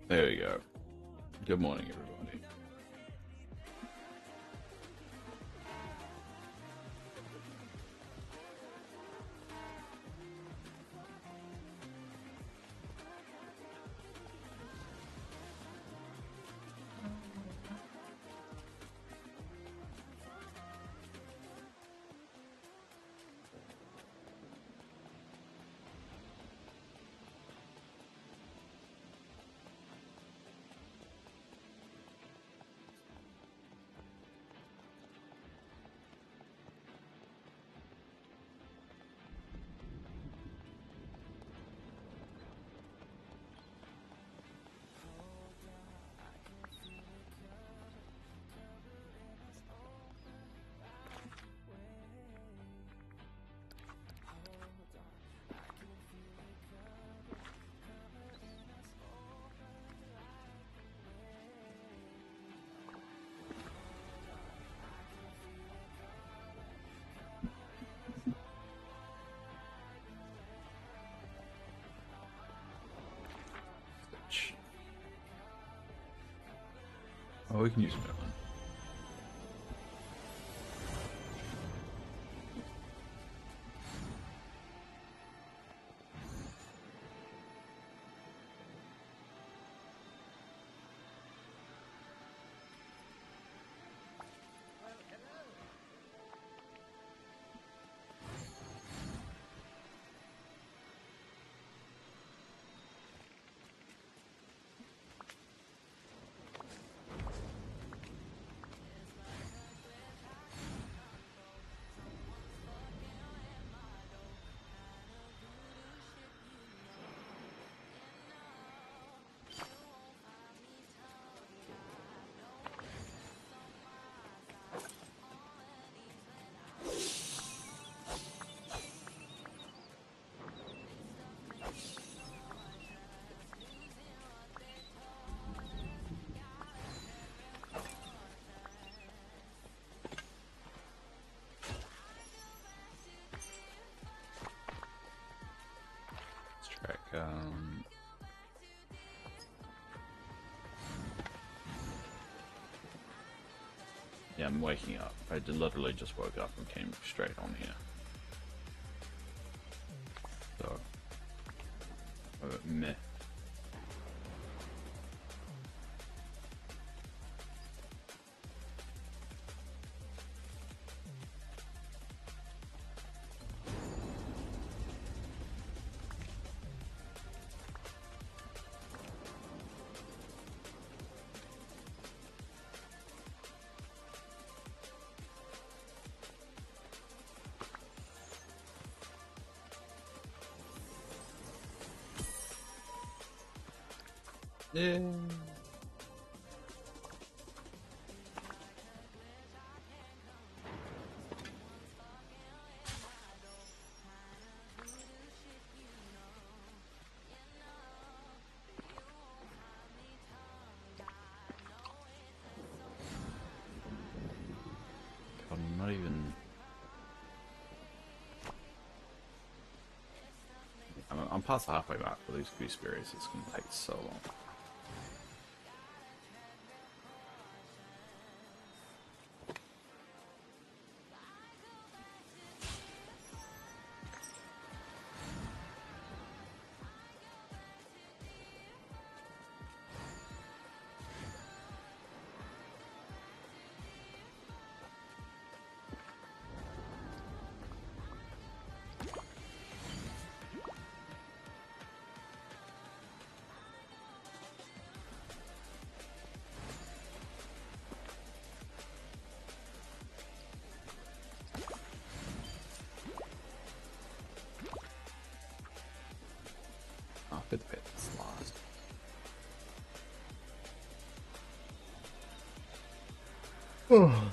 There we go. Good morning, everybody. Oh, we can use that one. Let's track. Yeah, I'm waking up. I literally just woke up and came straight on here. So, meh. Yeah. I'm not even. I'm past the halfway mark for these gooseberries. It's going to take so long. Oh, bit it's last. Oh.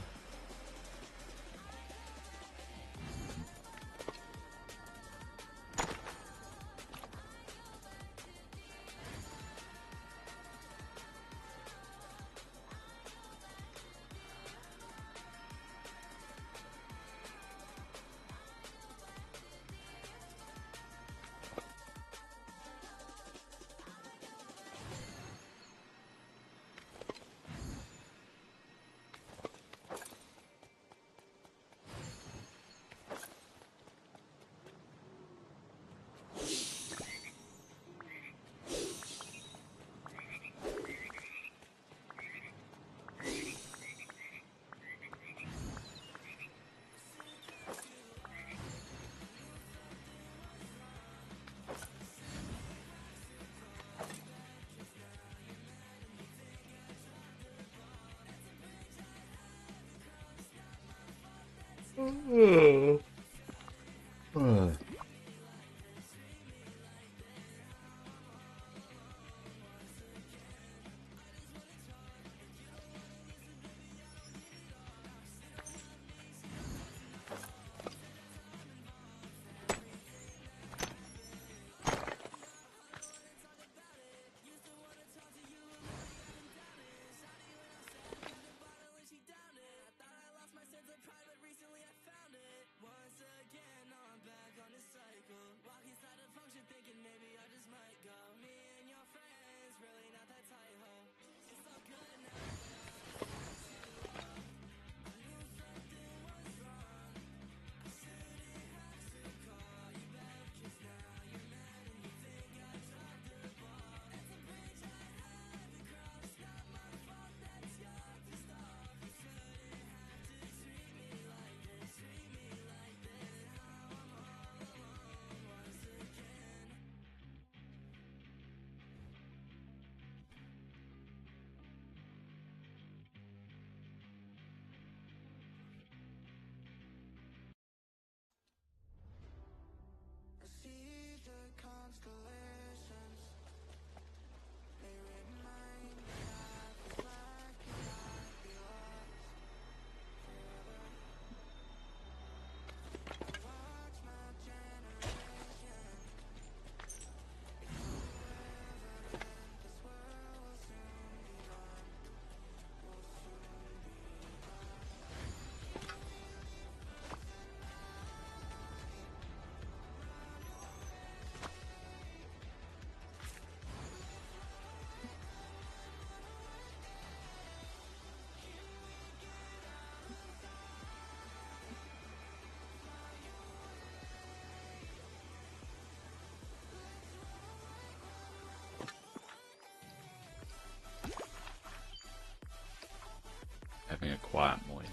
Having a quiet morning.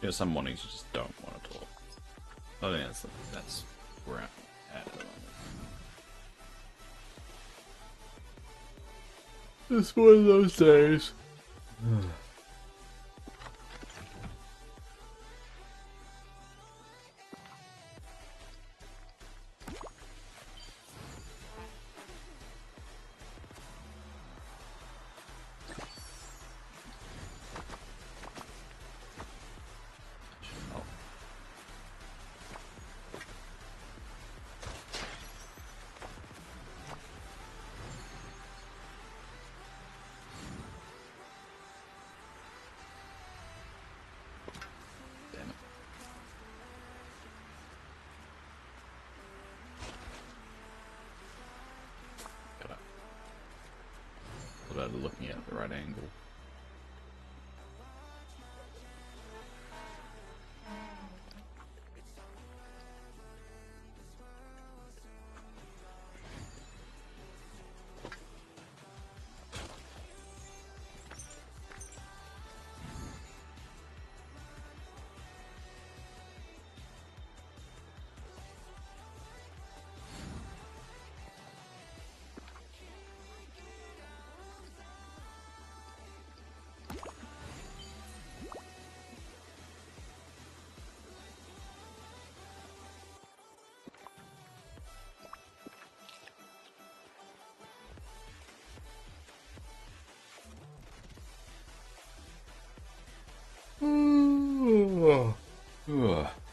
You know, some mornings you just don't want to talk. I think that's where I'm at the moment. It's one of those days. Looking at the right angle.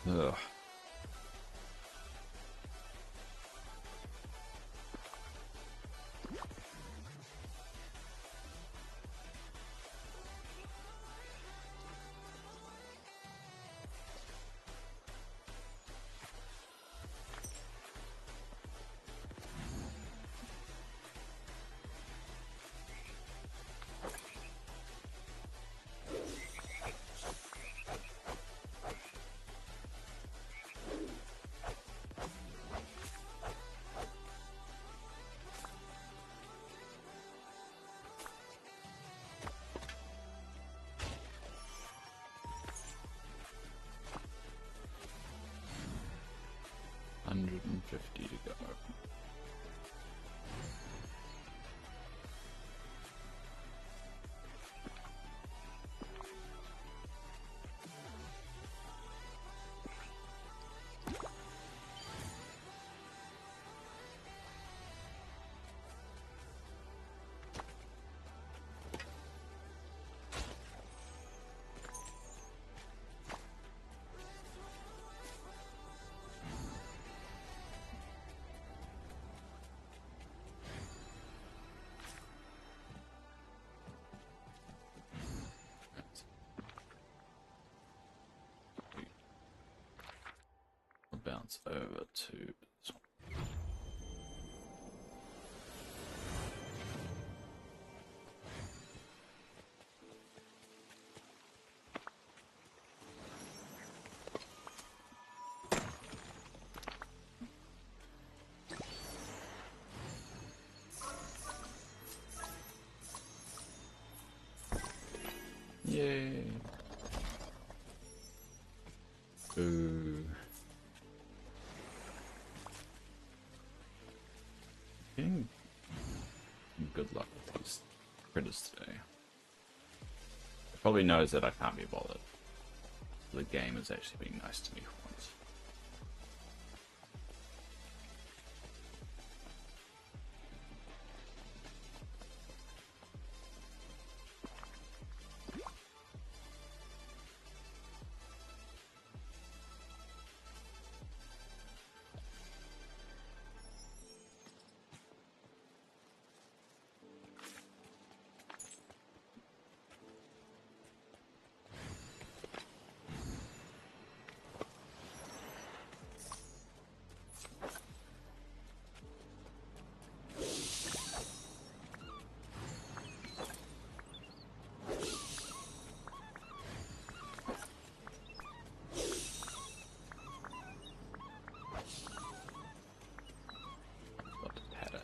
Ugh. $150 to go. bounce over to this one. Yay! Ooh. Getting good luck with these critters today. It probably knows that I can't be bothered. The game is actually being nice to me for once. Love to pet it.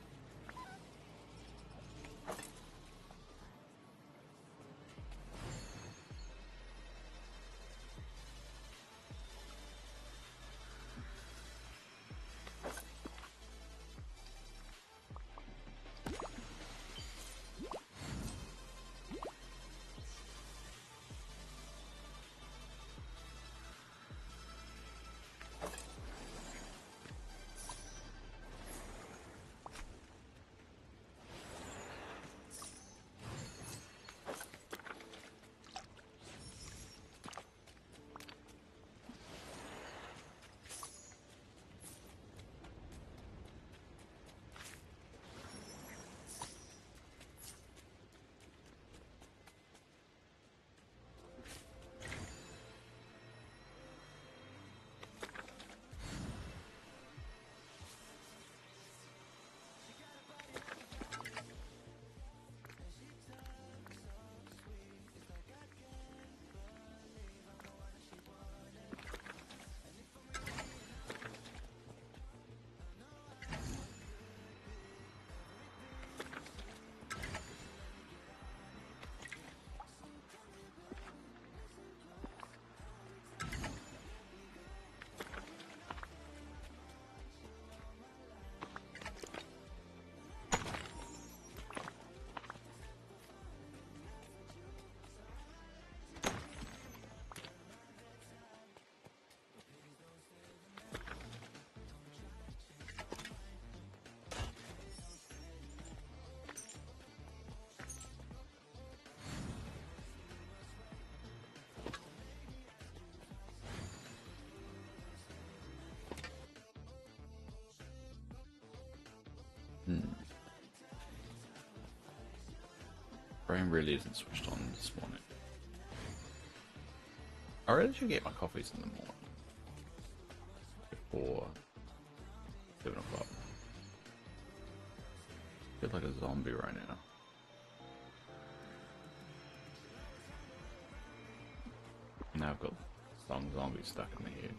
Brain really isn't switched on this morning. I really should get my coffees in the morning. Before 7 o'clock. I feel like a zombie right now. Now I've got some zombies stuck in the head.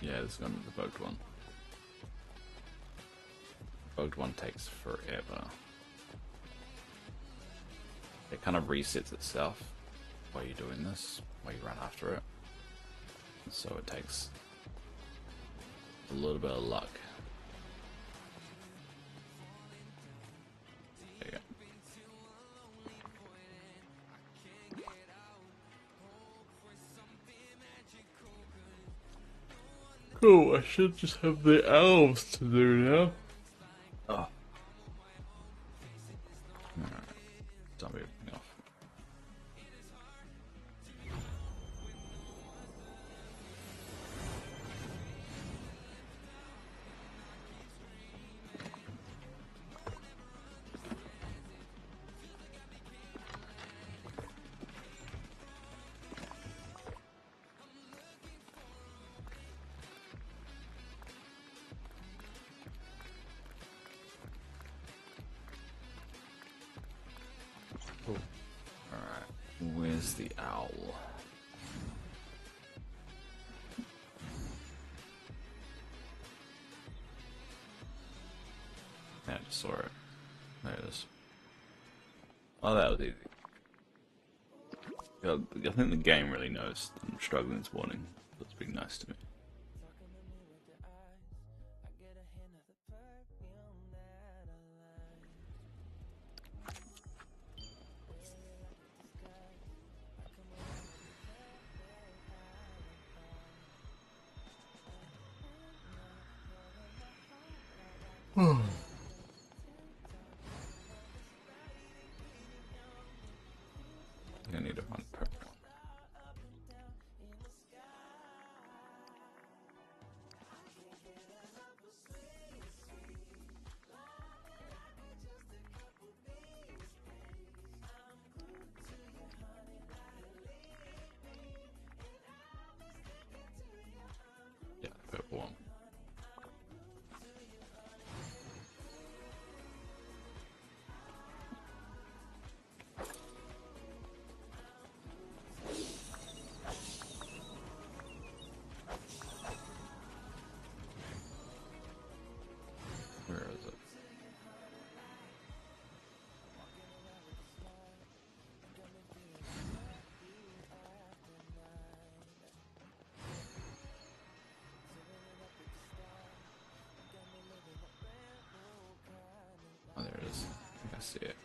Yeah, this is gonna be the bugged one. Bugged one takes forever. It kind of resets itself while you're doing this, while you run after it. So it takes a little bit of luck. There you go. Cool, I should just have the elves to do now. Oh. Alright. Zombie everything off. Alright, where's the owl? Yeah, I just saw it. There it is. Oh, that was easy. I think the game really knows I'm struggling this morning. So it's being nice to me. I need to run purple. Yeah, purple one. Where is it? Oh, there it is. I think I see it.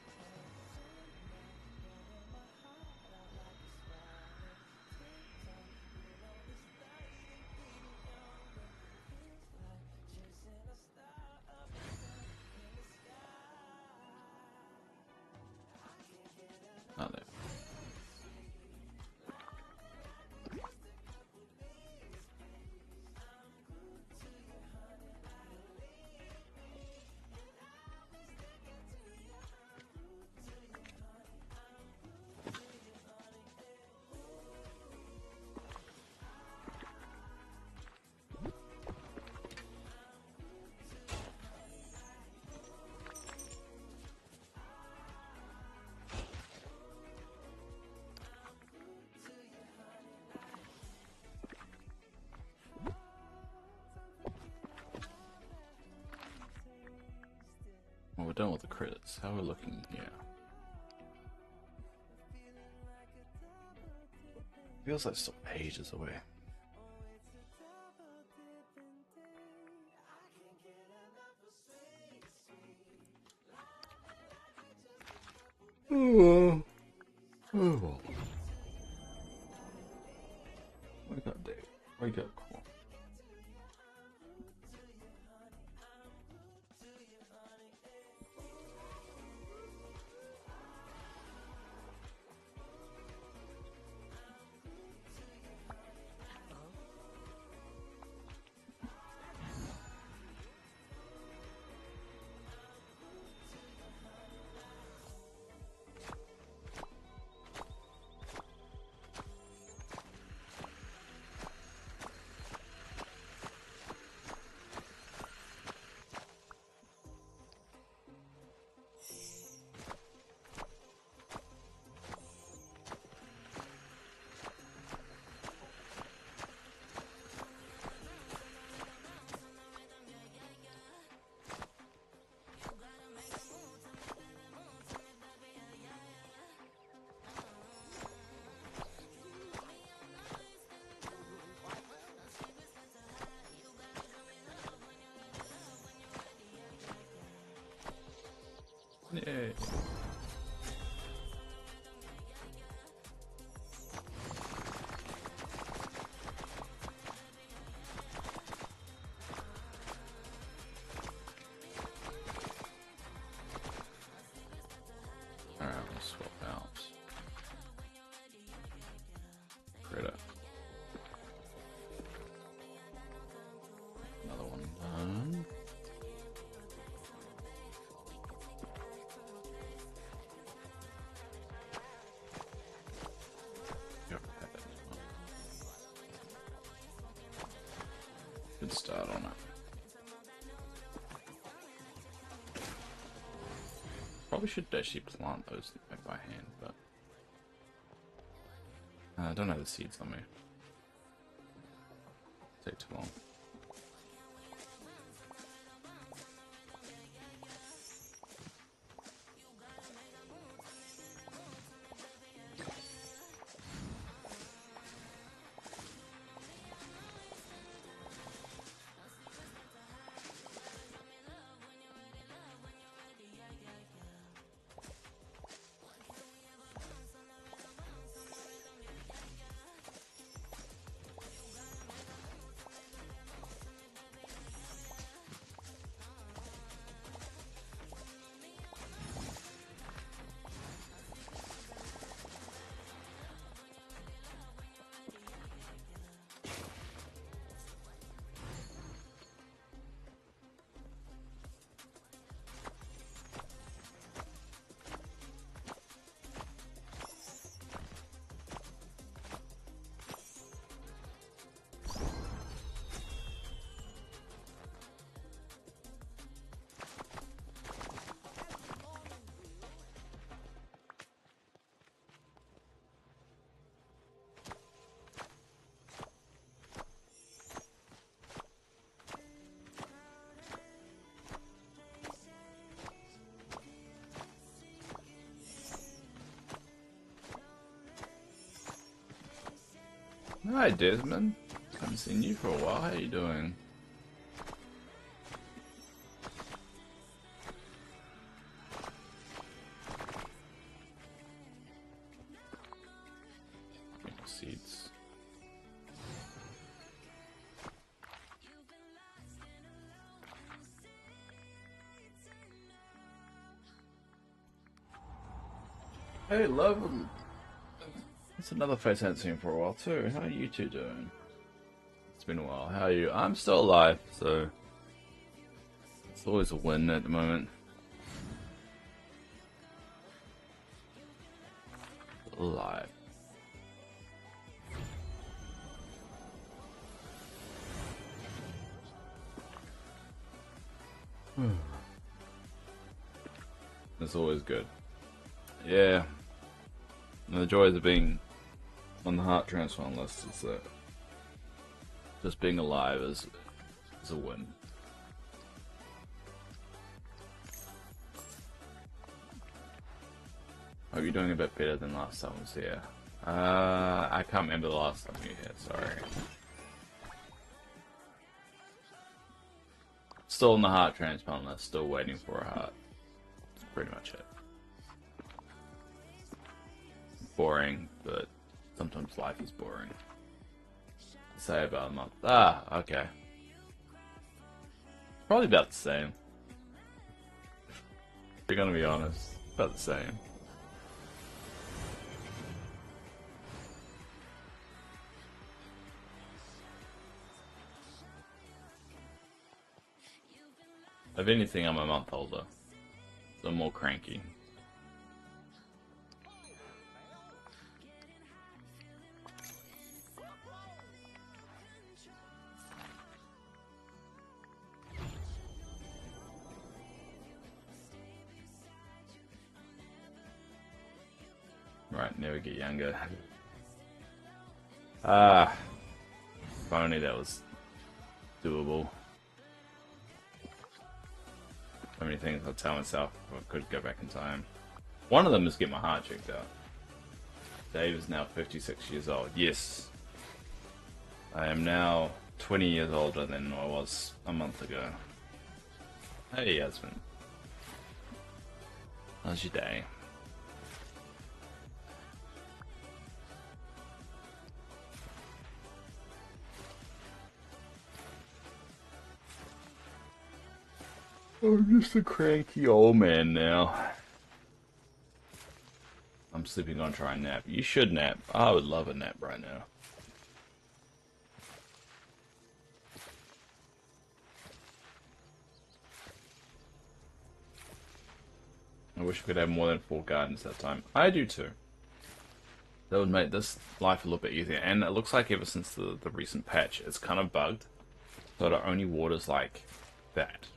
Oh, there. Well, we're done with the credits. How are we looking here? Feels like still ages away. Oh, oh. Wake up, Dave. Wake up, cool. Yay. Alright, we'll swap out. Credit. Another one done. Good start on it. Probably should actually plant those by hand, but I don't have the seeds on me. Take too long. Hi Desmond, haven't seen you for a while, how are you doing? Seeds. Hey love, that's another face I haven't seen for a while too. How are you two doing? It's been a while. How are you? I'm still alive, so it's always a win at the moment. Alive. It's always good. Yeah. And the joys of being on the heart transplant list is that just being alive is a win. Hope you're doing a bit better than last time I was here. I can't remember the last time you were here, sorry. Still on the heart transplant list, still waiting for a heart. That's pretty much it. Boring, but sometimes life is boring. Say about a month. Ah, okay. Probably about the same. We're gonna be honest, about the same. If anything, I'm a month older, so I'm more cranky. Right, never get younger. Ah, if only that was doable. So many things I'll tell myself if I could go back in time. One of them is get my heart checked out. Dave is now 56 years old. Yes. I am now 20 years older than I was a month ago. Hey, Yasmin. How's your day? I'm just a cranky old man now. I'm sleeping on try and nap. You should nap. I would love a nap right now. I wish we could have more than 4 gardens that time. I do too. That would make this life a little bit easier. And it looks like ever since the recent patch, it's kind of bugged. So it only waters like that.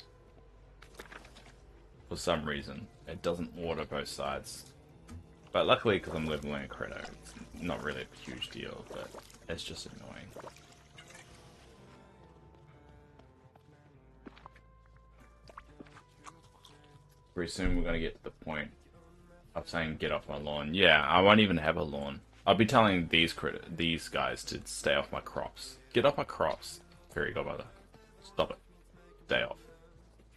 For some reason. It doesn't water both sides. But luckily, because I'm leveling a Credo, it's not really a huge deal, but it's just annoying. Pretty soon we're going to get to the point of saying get off my lawn. Yeah, I won't even have a lawn. I'll be telling these guys to stay off my crops. Get off my crops, Fairy Godmother. Stop it. Stay off.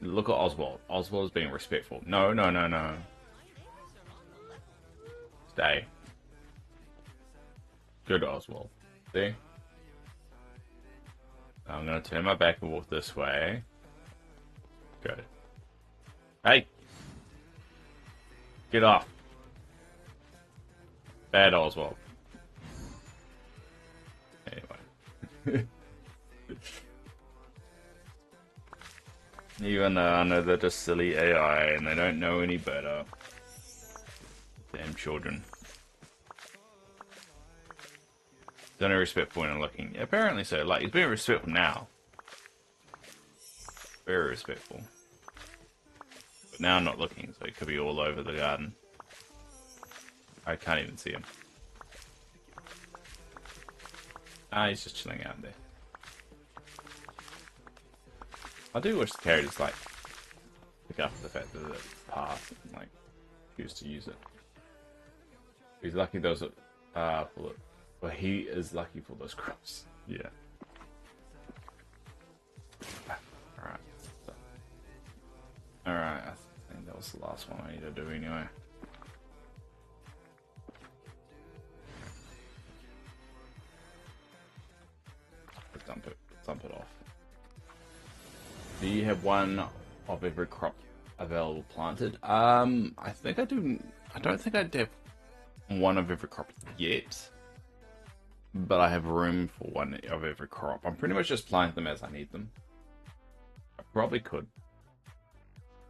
Look at Oswald. Oswald is being respectful. No, no, no, no. Stay. Good, Oswald. See? I'm going to turn my back and walk this way. Good. Hey! Get off. Bad Oswald. Anyway. Even though I know they're just silly AI and they don't know any better. Damn children. It's only respectful when I'm looking. Yeah, apparently so. Like, he's being respectful now. Very respectful. But now I'm not looking, so he could be all over the garden. I can't even see him. Ah, he's just chilling out there. I do wish the characters, like, pick up the fact that it's path and, like, choose to use it. He's lucky those are full of... Well, he is lucky for those crops. Yeah. Alright. Alright, I think that was the last one I need to do anyway. Dump it off. Do you have one of every crop available planted? I think I do. I don't think I have one of every crop yet, but I have room for one of every crop. I'm pretty much just planting them as I need them. I probably could,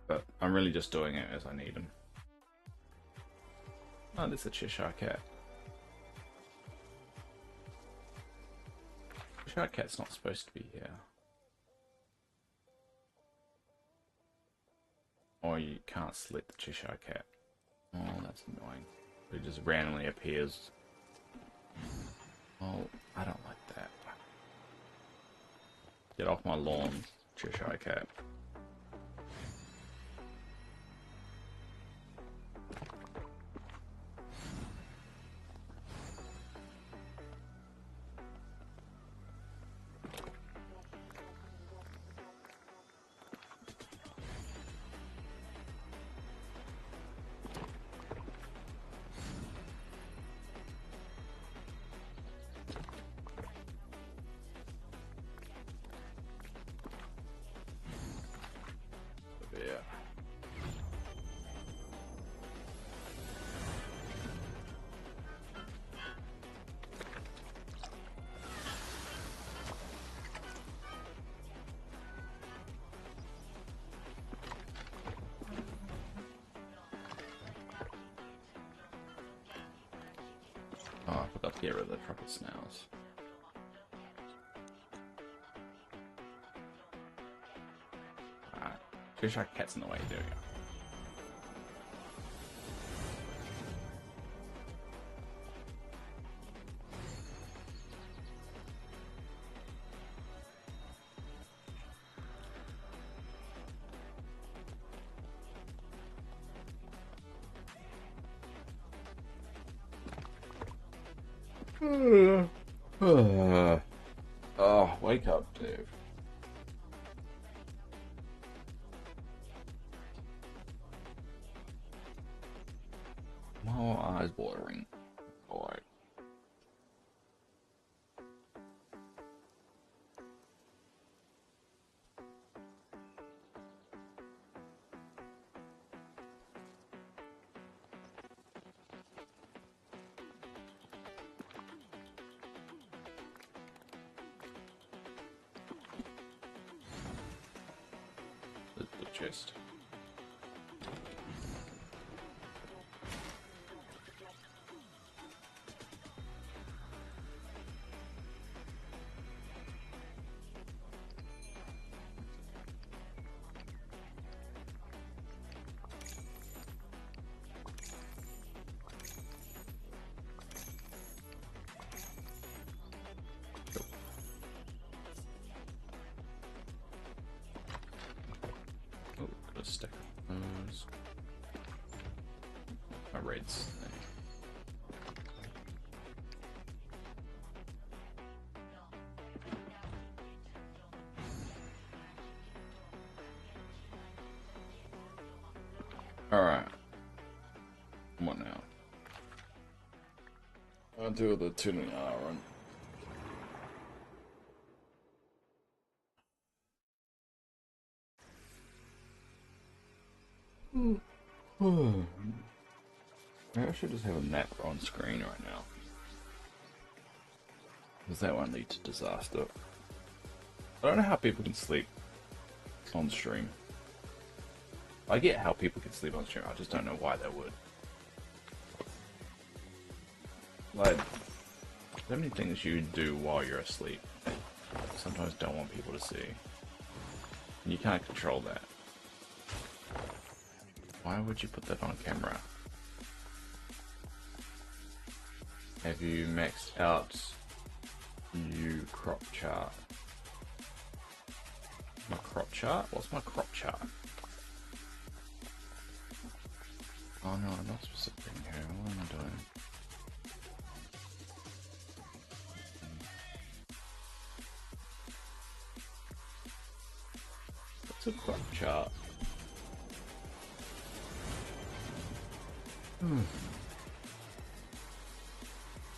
but I'm really just doing it as I need them. Oh, there's a Cheshire Cat. Cheshire Cat's not supposed to be here. Or you can't select the Cheshire Cat. Oh, that's annoying. It just randomly appears. Oh, I don't like that. Get off my lawn, Cheshire Cat. Oh, I forgot to get rid of the trumpet snails. Alright. Cheshire Cat's in the way, there we go. Oh, wake up, Dave. eyes watering. Alright. The chest. Oh, got a stack of those. My raids thing. Alright. What now? I'll do the 2-hour run. I should just have a map on screen right now. Because that won't lead to disaster. I don't know how people can sleep on stream. I get how people can sleep on stream, I just don't know why they would. Like, so many things you do while you're asleep that you sometimes don't want people to see. And you can't control that. Why would you put that on camera? Have you maxed out new crop chart? My crop chart? What's my crop chart? Oh no, I'm not supposed to bring here. What am I doing? What's a crop chart?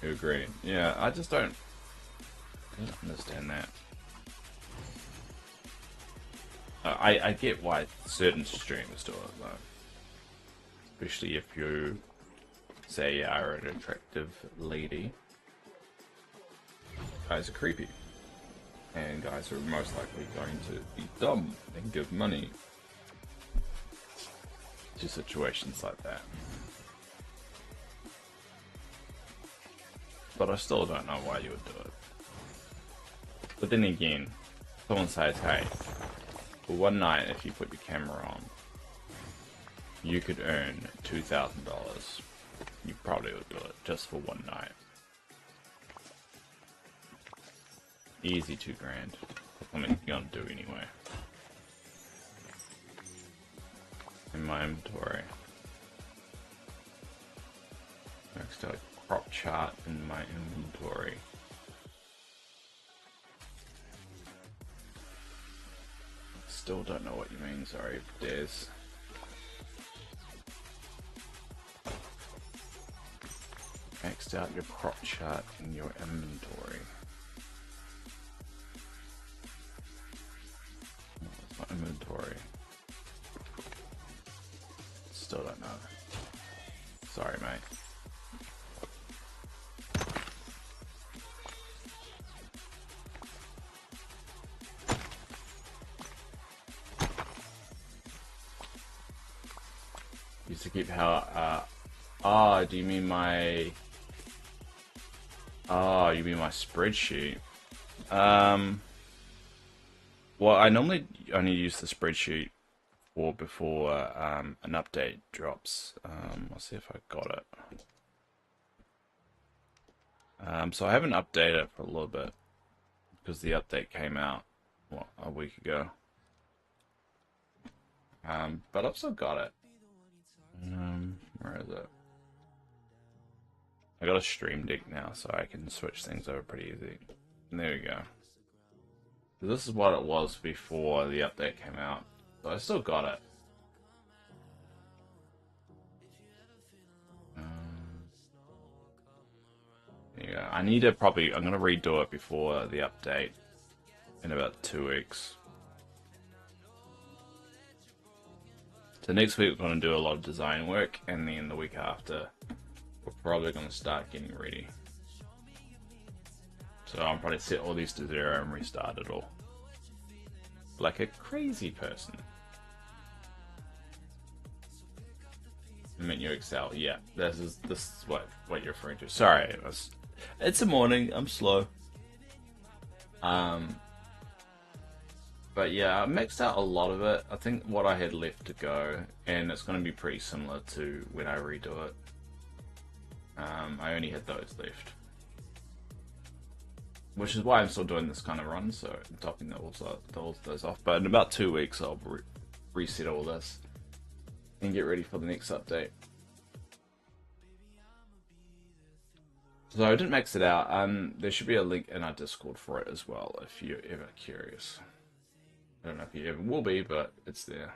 You agree? Yeah, I just don't understand that. I get why certain streamers do it though. Especially if you say you are an attractive lady. Guys are creepy. And guys are most likely going to be dumb and give money to situations like that. But I still don't know why you would do it. But then again, someone says, hey, for one night if you put your camera on, you could earn $2,000. You probably would do it just for one night. Easy $2 grand. I mean, you're gonna do anyway. In my inventory. Next to a crop chart in my inventory. Still don't know what you mean, sorry, Des. Maxed out your crop chart in your inventory. What's my inventory? Still don't know. Sorry, mate. Used to keep how, do you mean my, you mean my spreadsheet? Well, I normally only use the spreadsheet for before, an update drops. I'll see if I got it. So I haven't updated it for a little bit, because the update came out, what, a week ago. But I've still got it. Where is it? I got a stream deck now, so I can switch things over pretty easy. And there we go. This is what it was before the update came out. So I still got it. There you go. I need to probably, I'm going to redo it before the update in about 2 weeks. So next week we're going to do a lot of design work, and then the week after we're probably going to start getting ready. So I'll probably set all these to 0 and restart it all. Like a crazy person. Menu Excel, yeah. This is what you're referring to. Sorry, it's a morning, I'm slow. But yeah, I mixed out a lot of it. I think what I had left to go, and it's going to be pretty similar to when I redo it. I only had those left. Which is why I'm still doing this kind of run, so I'm topping those off. But in about 2 weeks, I'll reset all this and get ready for the next update. So I didn't max it out. There should be a link in our Discord for it as well, if you're ever curious. I don't know if you ever will be, but it's there.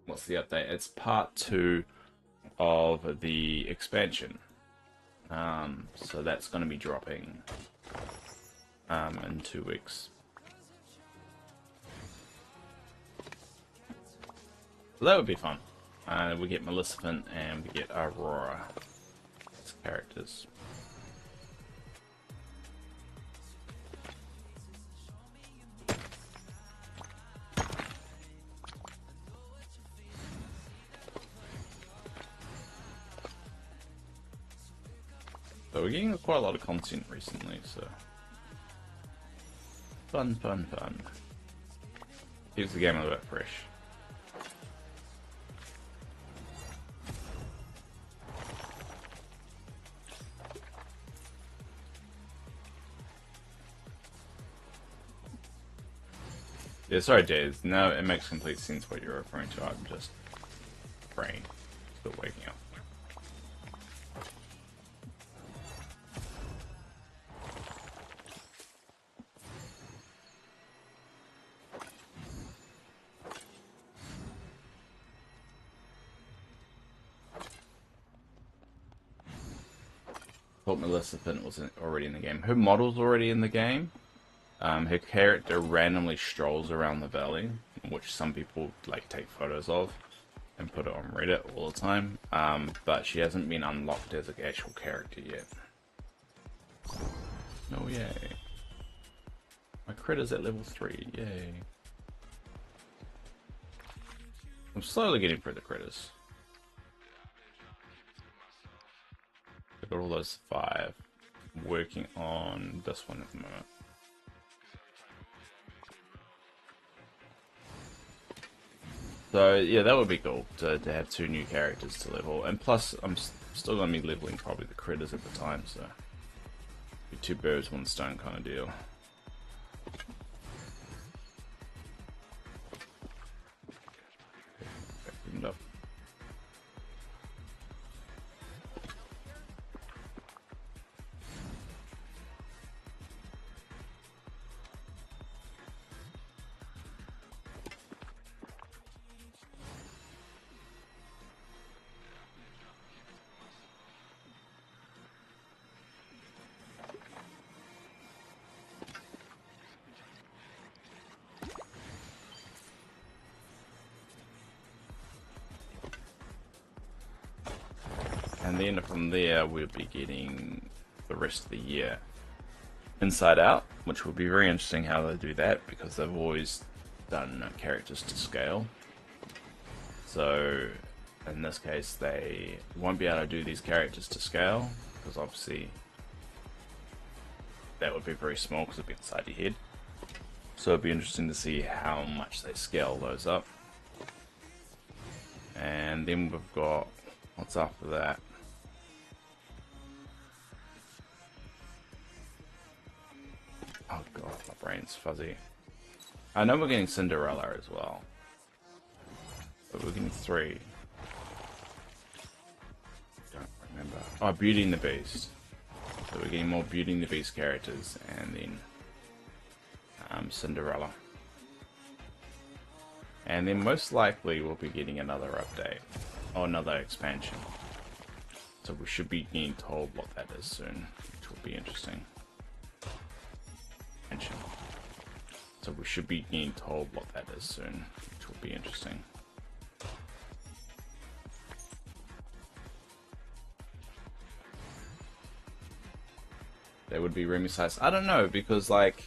What's the update? It's part 2 of the expansion. So that's going to be dropping in 2 weeks. So that would be fun. We get Maleficent and we get Aurora as characters. So we're getting quite a lot of content recently, so fun. Keeps the game a little bit fresh. Yeah, sorry, Jez. No, it makes complete sense what you're referring to. I'm just brain still waking up. Thought Maleficent was already in the game. Her model's already in the game. Her character randomly strolls around the valley, which some people like take photos of and put it on Reddit all the time. But she hasn't been unlocked as an actual character yet. Oh yay! My critter's at level 3. Yay! I'm slowly getting through the critters. I've got all those 5. I'm working on this one at the moment. So yeah, that would be cool to have 2 new characters to level, and plus I'm still going to be leveling probably the critters at the time, so be 2 birds, 1 stone kind of deal. Opened up. And then from there we'll be getting the rest of the year Inside Out, which will be very interesting how they do that, because they've always done characters to scale. So in this case they won't be able to do these characters to scale, because obviously that would be very small because it'd be inside your head. So it'd be interesting to see how much they scale those up. And then we've got, what's after that? Oh god, my brain's fuzzy. I know we're getting Cinderella as well. But we're getting 3. Don't remember. Oh, Beauty and the Beast. So we're getting more Beauty and the Beast characters, and then Cinderella. And then most likely we'll be getting another update, or another expansion. So we should be getting told what that is soon, which will be interesting. Mention. So we should be getting told what that is soon, which will be interesting. There would be room size. I don't know, because like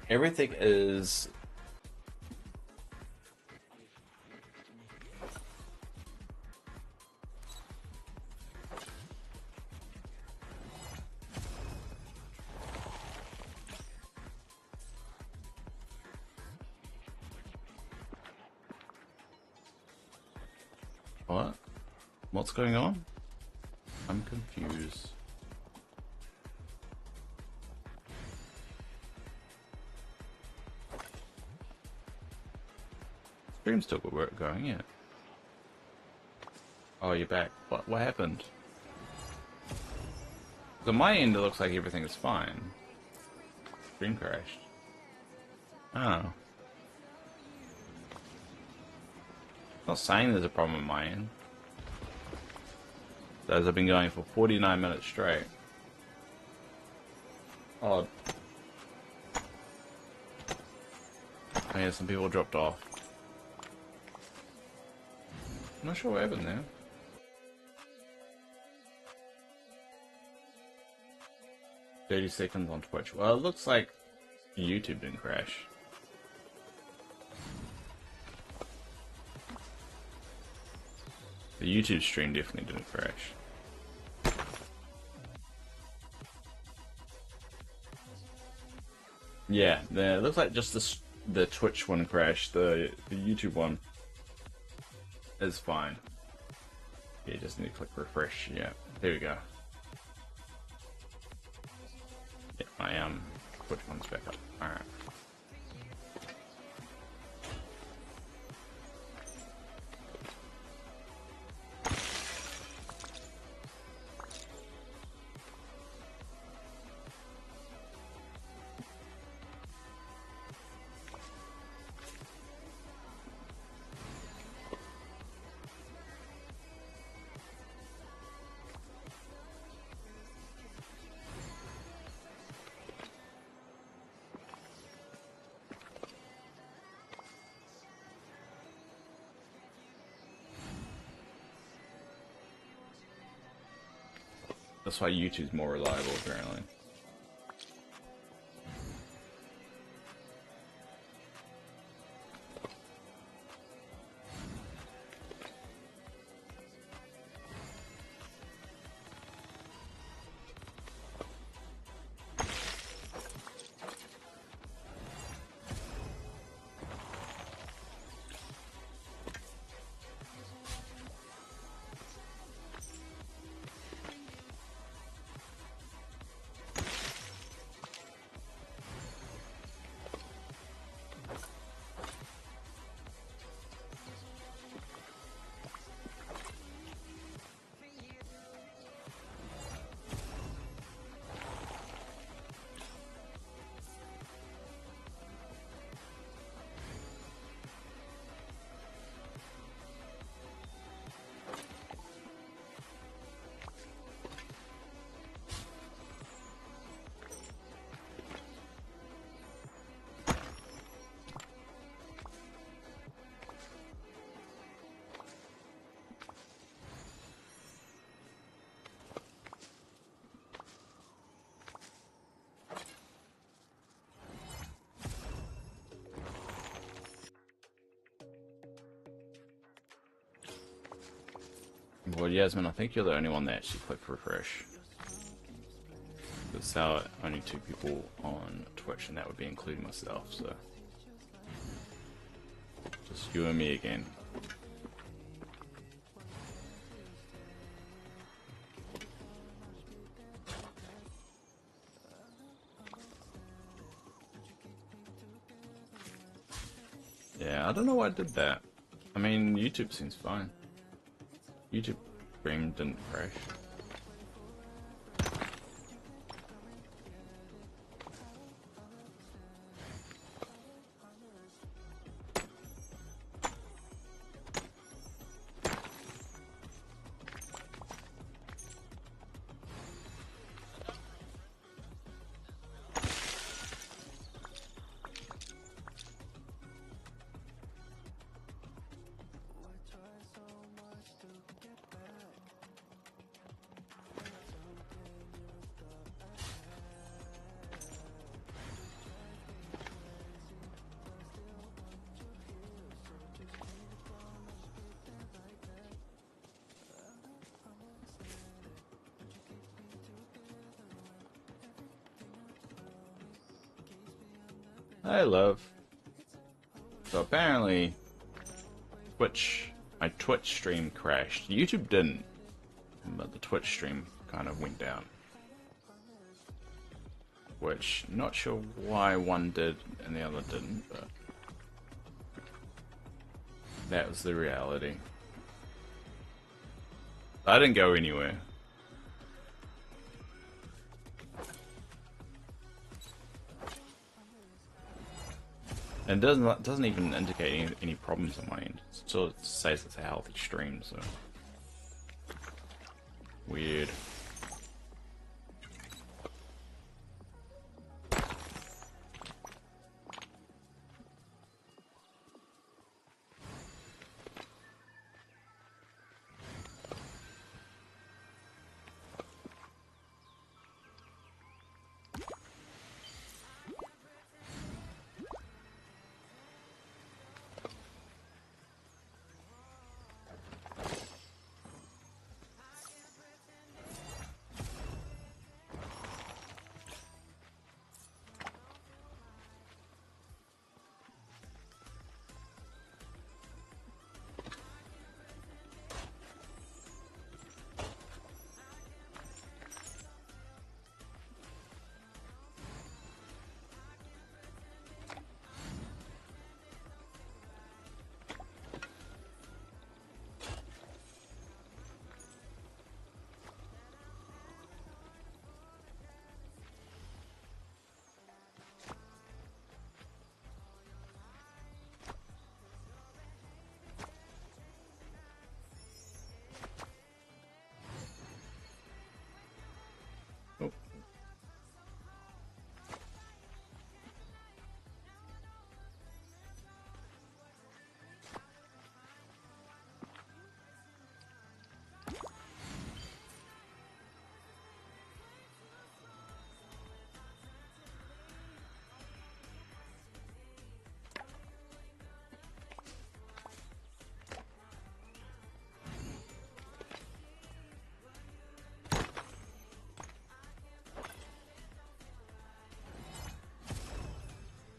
everything is what? What's going on? I'm confused. Stream's still going, yeah. Oh, you're back. What happened? On my end, it looks like everything is fine. Stream crashed. Oh. Not saying there's a problem on my end. Those have been going for 49 minutes straight. Odd. Oh yeah, some people dropped off. I'm not sure what happened there. "30 seconds on Twitch." Well, it looks like YouTube didn't crash. The YouTube stream definitely didn't crash. Yeah, it looks like just the Twitch one crashed. The YouTube one is fine. Yeah, just need to click refresh. Yeah, there we go. Yeah, my Twitch one's back up. All right. That's why YouTube's more reliable, apparently. Well, Yasmin, I think you're the only one that actually clicked refresh. There's only 2 people on Twitch, and that would be including myself, so... Just you and me again. Yeah, I don't know why I did that. I mean, YouTube seems fine. YouTube stream didn't crash. Hi, love. So apparently, my Twitch stream crashed. YouTube didn't, but the Twitch stream kind of went down. Which, not sure why one did and the other didn't, but that was the reality. I didn't go anywhere. And it doesn't even indicate any problems on my end. It still says it's a healthy stream, so weird.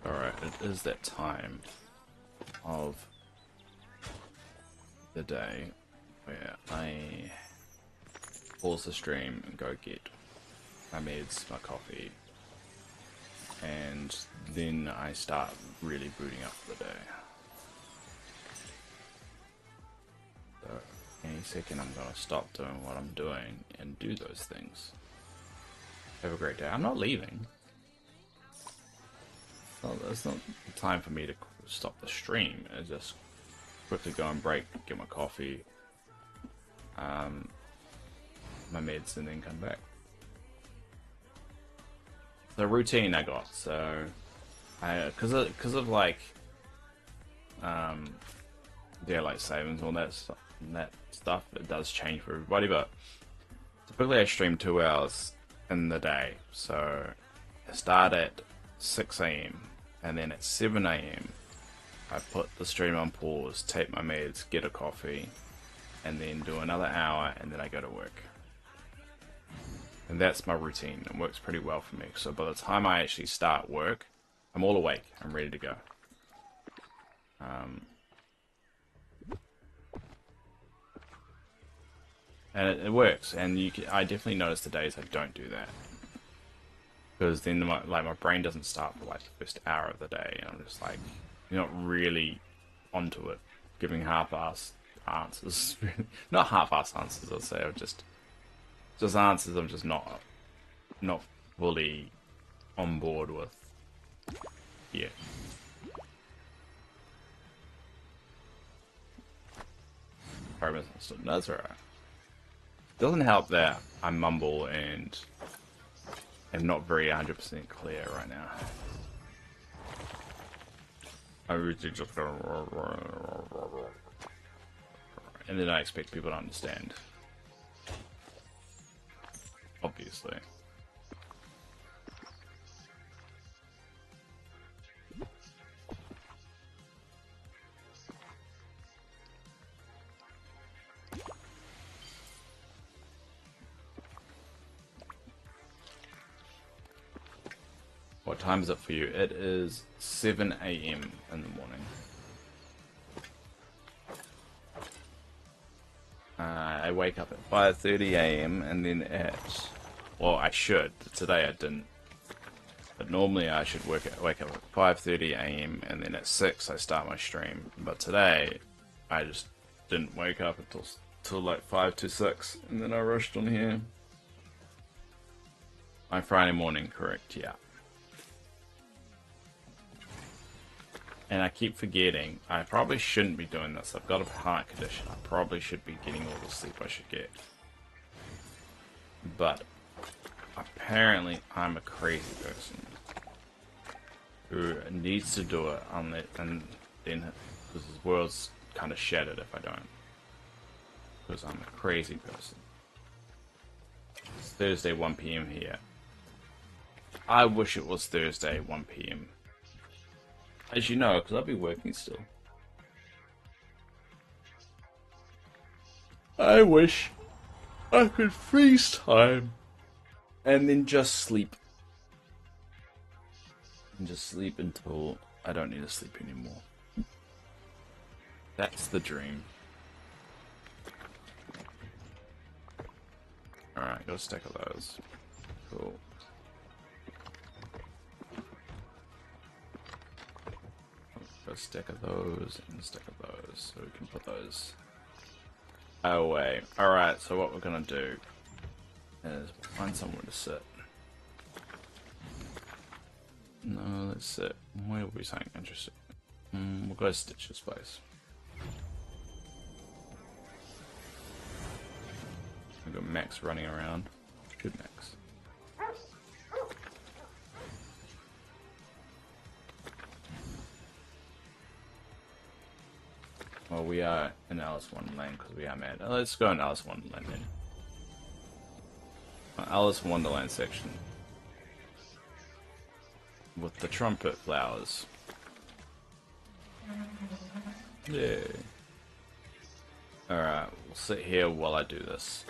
Alright, it is that time of the day where I pause the stream and go get my meds, my coffee, and then I start really booting up the day. So any second I'm gonna stop doing what I'm doing and do those things. Have a great day. I'm not leaving. Well, it's not the time for me to stop the stream. I just quickly go and break, get my coffee, my meds, and then come back. The routine I got, so because of like daylight savings and all that stuff, it does change for everybody. But typically, I stream 2 hours in the day, so I start at 6 AM. And then at 7 AM, I put the stream on pause, take my meds, get a coffee, and then do another hour, and then I go to work. And that's my routine. It works pretty well for me. So by the time I actually start work, I'm all awake. I'm ready to go. And it works. And I definitely notice the days I don't do that. Because then my brain doesn't start for like the first hour of the day, and I'm just like, you're not really onto it, giving half-assed answers. Not half-assed answers, I'd say. Just answers I'm just not fully on board with. Yeah. Sorry, misunderstood. No, that's alright. Doesn't help that I mumble and am not very 100% clear right now. I really just go, and then I expect people to understand. Obviously. What time is it for you? It is 7 a.m. in the morning. I wake up at 5:30 a.m. and then at... Well, I should. Today I didn't. But normally I should wake up at 5:30 a.m. and then at 6 I start my stream. But today I just didn't wake up until like 5 to 6 and then I rushed on here. My Friday morning, correct, yeah. And I keep forgetting, I probably shouldn't be doing this. I've got a heart condition. I probably should be getting all the sleep I should get. But apparently I'm a crazy person who needs to do it and then his world's kind of shattered if I don't. Because I'm a crazy person. It's Thursday 1 p.m. here. I wish it was Thursday 1 p.m. As you know, because I'll be working still. I wish I could freeze time and then just sleep. And just sleep until I don't need to sleep anymore. That's the dream. Alright, got a stack of those. Cool. Got a stack of those and a stack of those, so we can put those away. Alright, so what we're gonna do is find somewhere to sit. No, let's sit. Where will be something interesting? We'll go to Stitch's place. We've got Max running around. Good Max. Well, we are in Alice Wonderland because we are mad. Let's go in Alice Wonderland then. Alice Wonderland section. With the trumpet flowers. Yeah. Alright, we'll sit here while I do this.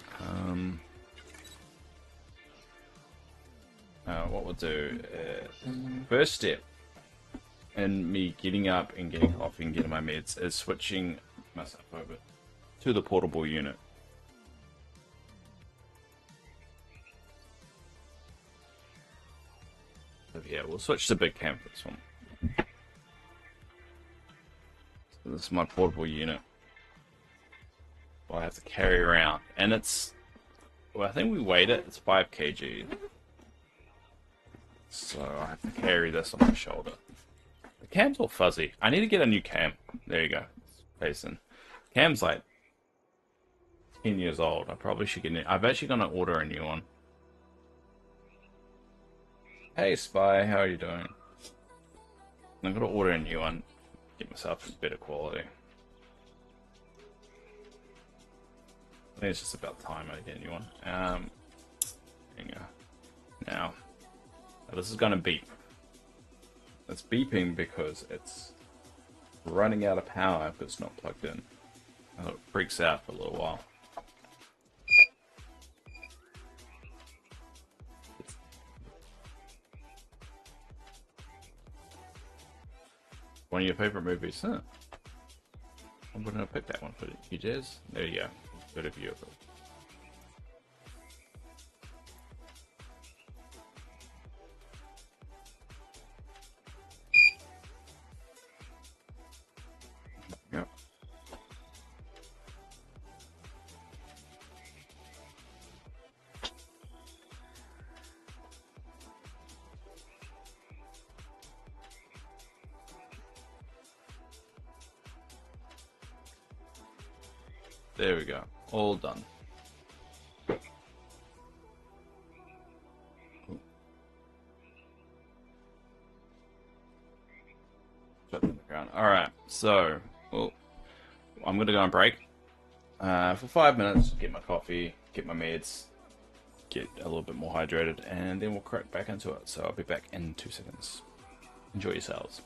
What we'll do is, first step in me getting up and getting coffee and getting my meds is switching myself over to the portable unit. So yeah, we'll switch to big cam for this one. So this is my portable unit. I have to carry around, and it's, well, I think we weighed it, it's 5 kg. So I have to carry this on my shoulder. The cam's all fuzzy. I need to get a new cam. There you go. Facing. Cam's like 10 years old. I probably should get it. I'm actually going to order a new one. Hey Spy, how are you doing? I'm going to order a new one. Get myself better quality. I think it's just about time I get a new one. There you go. Now, this is going to beep. It's beeping because it's running out of power if it's not plugged in. And it freaks out for a little while. One of your favorite movies, huh? I'm going to pick that one for you, Jazz. There you go. Good of you. Yep. There we go. All done. Alright, so I'm gonna go on break for 5 minutes, get my coffee, get my meds, get a little bit more hydrated, and then we'll crack back into it. So I'll be back in 2 seconds. Enjoy yourselves.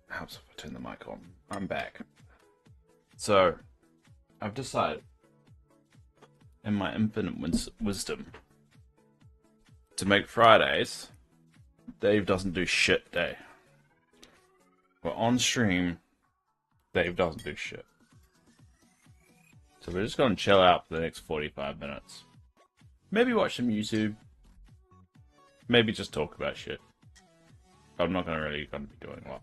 Helps if I turn the mic on. I'm back. So, I've decided, in my infinite wisdom, to make Fridays Dave doesn't do shit day. We're on stream, Dave doesn't do shit. So we're just gonna chill out for the next 45 minutes. Maybe watch some YouTube. Maybe just talk about shit. I'm not gonna be doing a lot.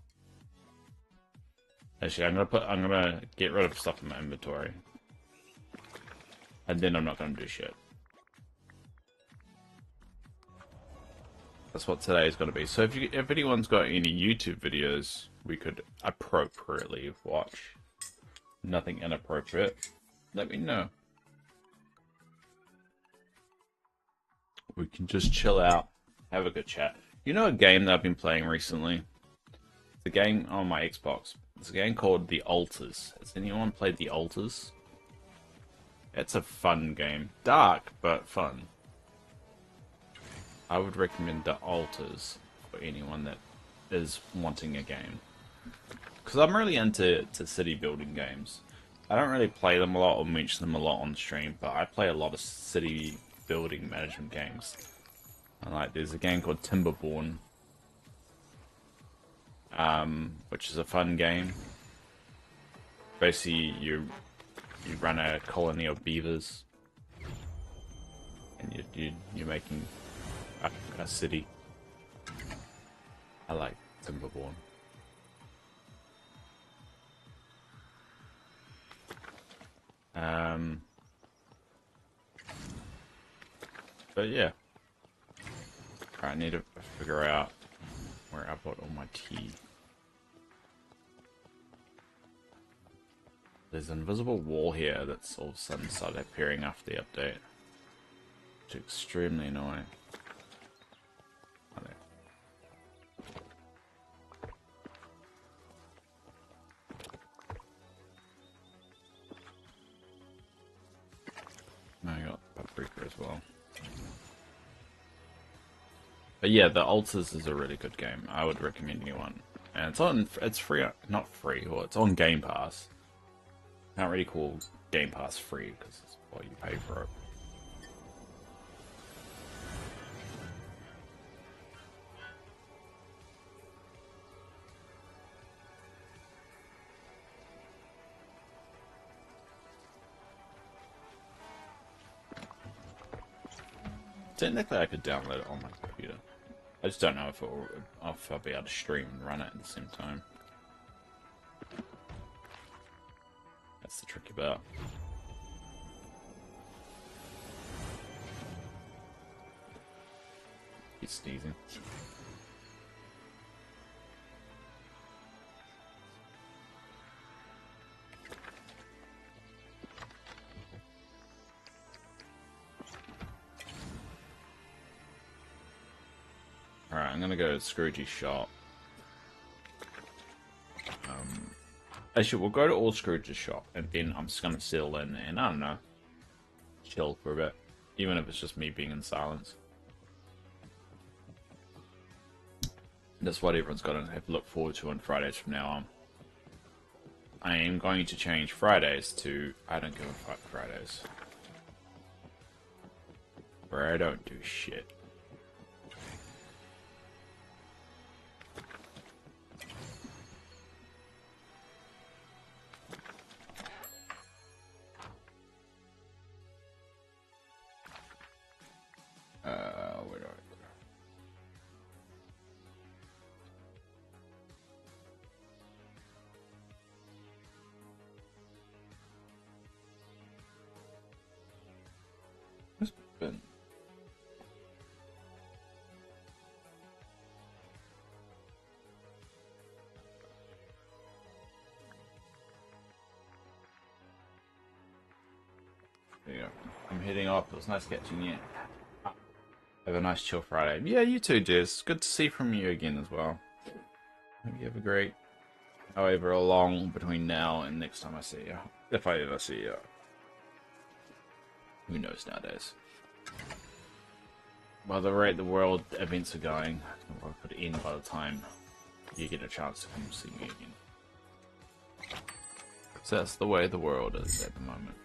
Actually, I'm gonna get rid of stuff in my inventory. And then I'm not gonna do shit. That's what today is gonna be. So if anyone's got any YouTube videos we could appropriately watch, nothing inappropriate, let me know. We can just chill out, have a good chat. You know a game that I've been playing recently? The game on my Xbox. It's a game called The Altars. Has anyone played The Altars? It's a fun game. Dark, but fun. I would recommend The Altars for anyone that is wanting a game. Because I'm really into city building games. I don't really play them a lot or mention them a lot on stream, but I play a lot of city building management games. And like, there's a game called Timberborn, which is a fun game. Basically, you run a colony of beavers, and you're making a city. I like Timberborn. But yeah. I need to figure out where I put all my tea. There's an invisible wall here that's all of a sudden started appearing after the update. Which is extremely annoying. Oh, there. Now I got paprika as well. But yeah, The Altars is a really good game. I would recommend anyone. And it's free, not free, well, it's on Game Pass. Not really call Game Pass free, because it's what you pay for it. Technically, I could download it on my computer. I just don't know if I'll be able to stream and run it at the same time. That's the tricky part. He's sneezing. Alright, I'm gonna go to Scrooge's shop. Actually, we'll go to Old Scrooge's shop, and then I'm just gonna settle in and, I don't know, chill for a bit. Even if it's just me being in silence. That's what everyone's got to have to look forward to on Fridays from now on. I am going to change Fridays to I don't give a fuck Fridays. Where I don't do shit. Where do I go? Where's Ben? There you go. I'm heading off. It was nice catching you. Have a nice chill Friday. Yeah, you too, Jez. Good to see from you again as well. Hope you have a great however long between now and next time I see you. If I ever see you. Who knows nowadays? By the rate the world events are going, I could end by the time you get a chance to come see me again. So that's the way the world is at the moment.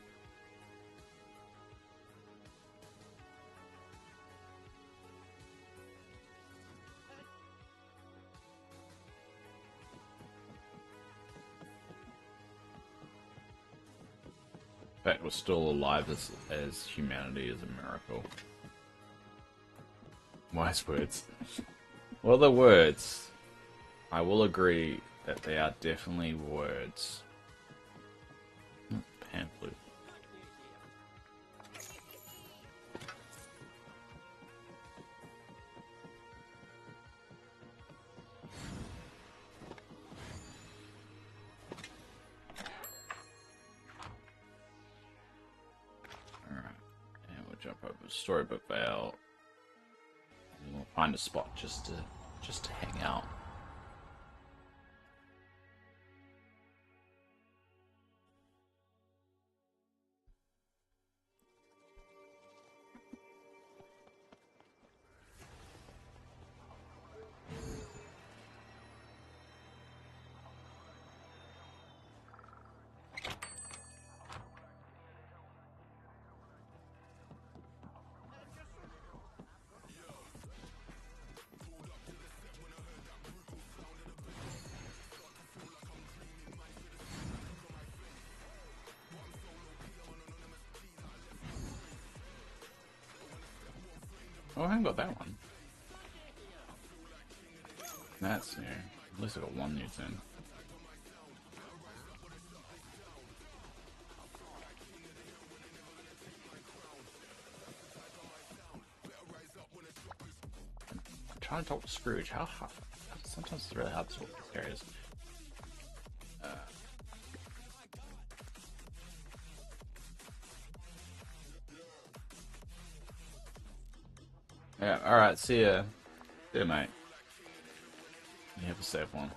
The fact we're still alive as humanity is a miracle. Wise words. Well, the words, I will agree that they are definitely words. Pamphlet. Alright, and we'll jump over to Storybook Vale. And we'll find a spot just to hang out. Oh, I haven't got that one. That's new. At least I got one new thing. I'm trying to talk to Scrooge. How hard? Sometimes it's really hard to talk to these areas. Yeah, alright, see ya. See ya, mate. You have a safe one.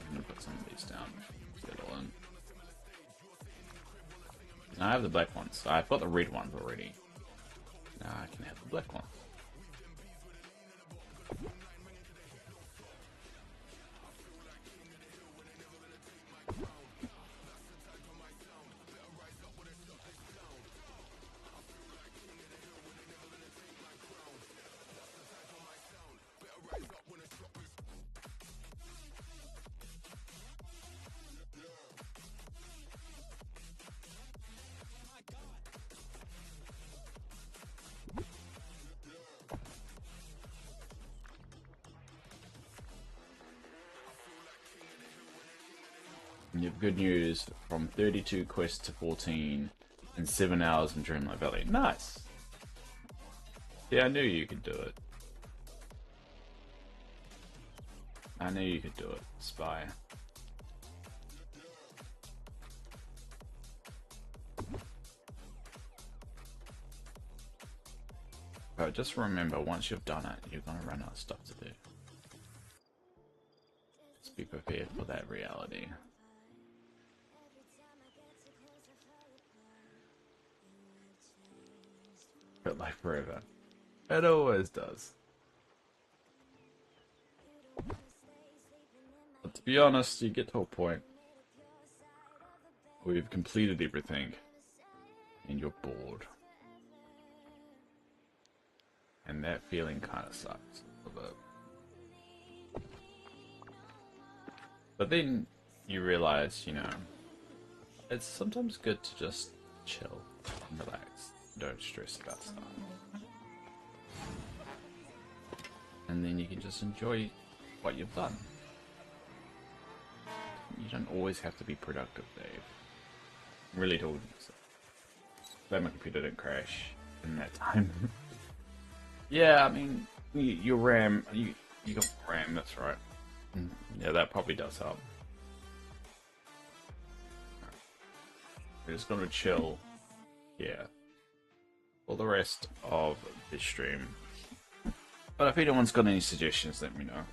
I'm gonna put some of these down. Get it all in. Now I have the black ones. I've got the red ones already. Now I can have the black ones. You have good news from 32 quests to 14 in 7 hours in Dreamlight Valley. Nice! Yeah, I knew you could do it. I knew you could do it, Spy. But just remember, once you've done it, you're gonna run out of stuff to do. Just be prepared for that reality. But like forever. It always does. But to be honest, you get to a point where you've completed everything and you're bored. And that feeling kind of sucks a little bit. But then you realize, you know, it's sometimes good to just chill and relax. Don't stress about stuff. And then you can just enjoy what you've done. You don't always have to be productive, Dave. I'm really told you so. Glad my computer didn't crash in that time. Yeah, I mean, your RAM, you got RAM, that's right. Yeah, that probably does help. We're just gonna chill here for the rest of this stream. But if anyone's got any suggestions, let me know.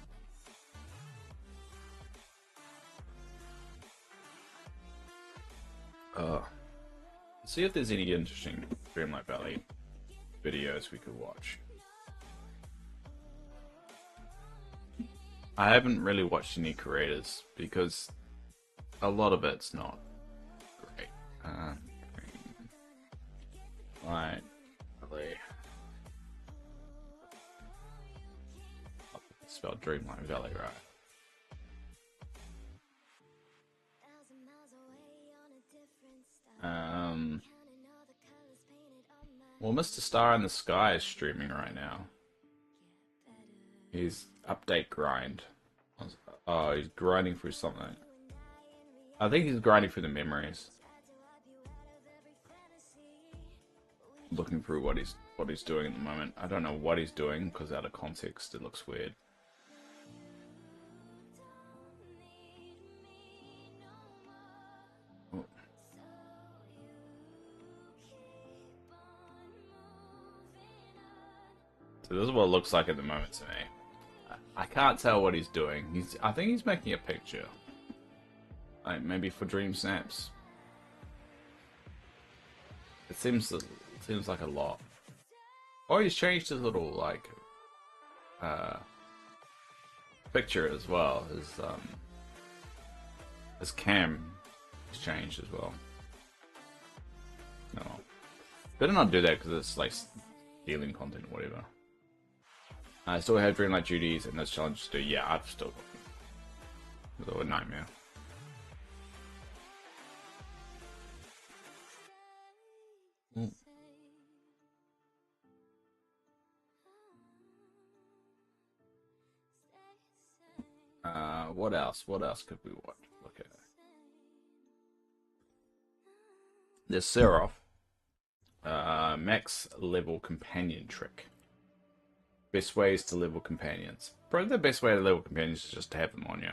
See if there's any interesting Dreamlight Valley videos we could watch. I haven't really watched any creators because a lot of it's not great. Right, Valley. It's spelled Dreamlight Valley, right? Well, Mr. Star in the Sky is streaming right now. He's update grind. Oh, he's grinding through something. I think he's grinding through the memories. Looking through what he's doing at the moment. I don't know what he's doing because out of context it looks weird. So this is what it looks like at the moment to me. I can't tell what he's doing. I think he's making a picture. Like maybe for Dream Snaps. It seems like a lot. Oh, he's changed his little like picture as well. His cam has changed as well. No, better not do that because it's like stealing content or whatever. I still have Dreamlight duties and those challenges to do. Yeah, I've still got them. It's a nightmare. What else? What else could we watch? Look at it. There's Seraph. Max level companion trick. Best ways to level companions. Probably the best way to level companions is just to have them on you.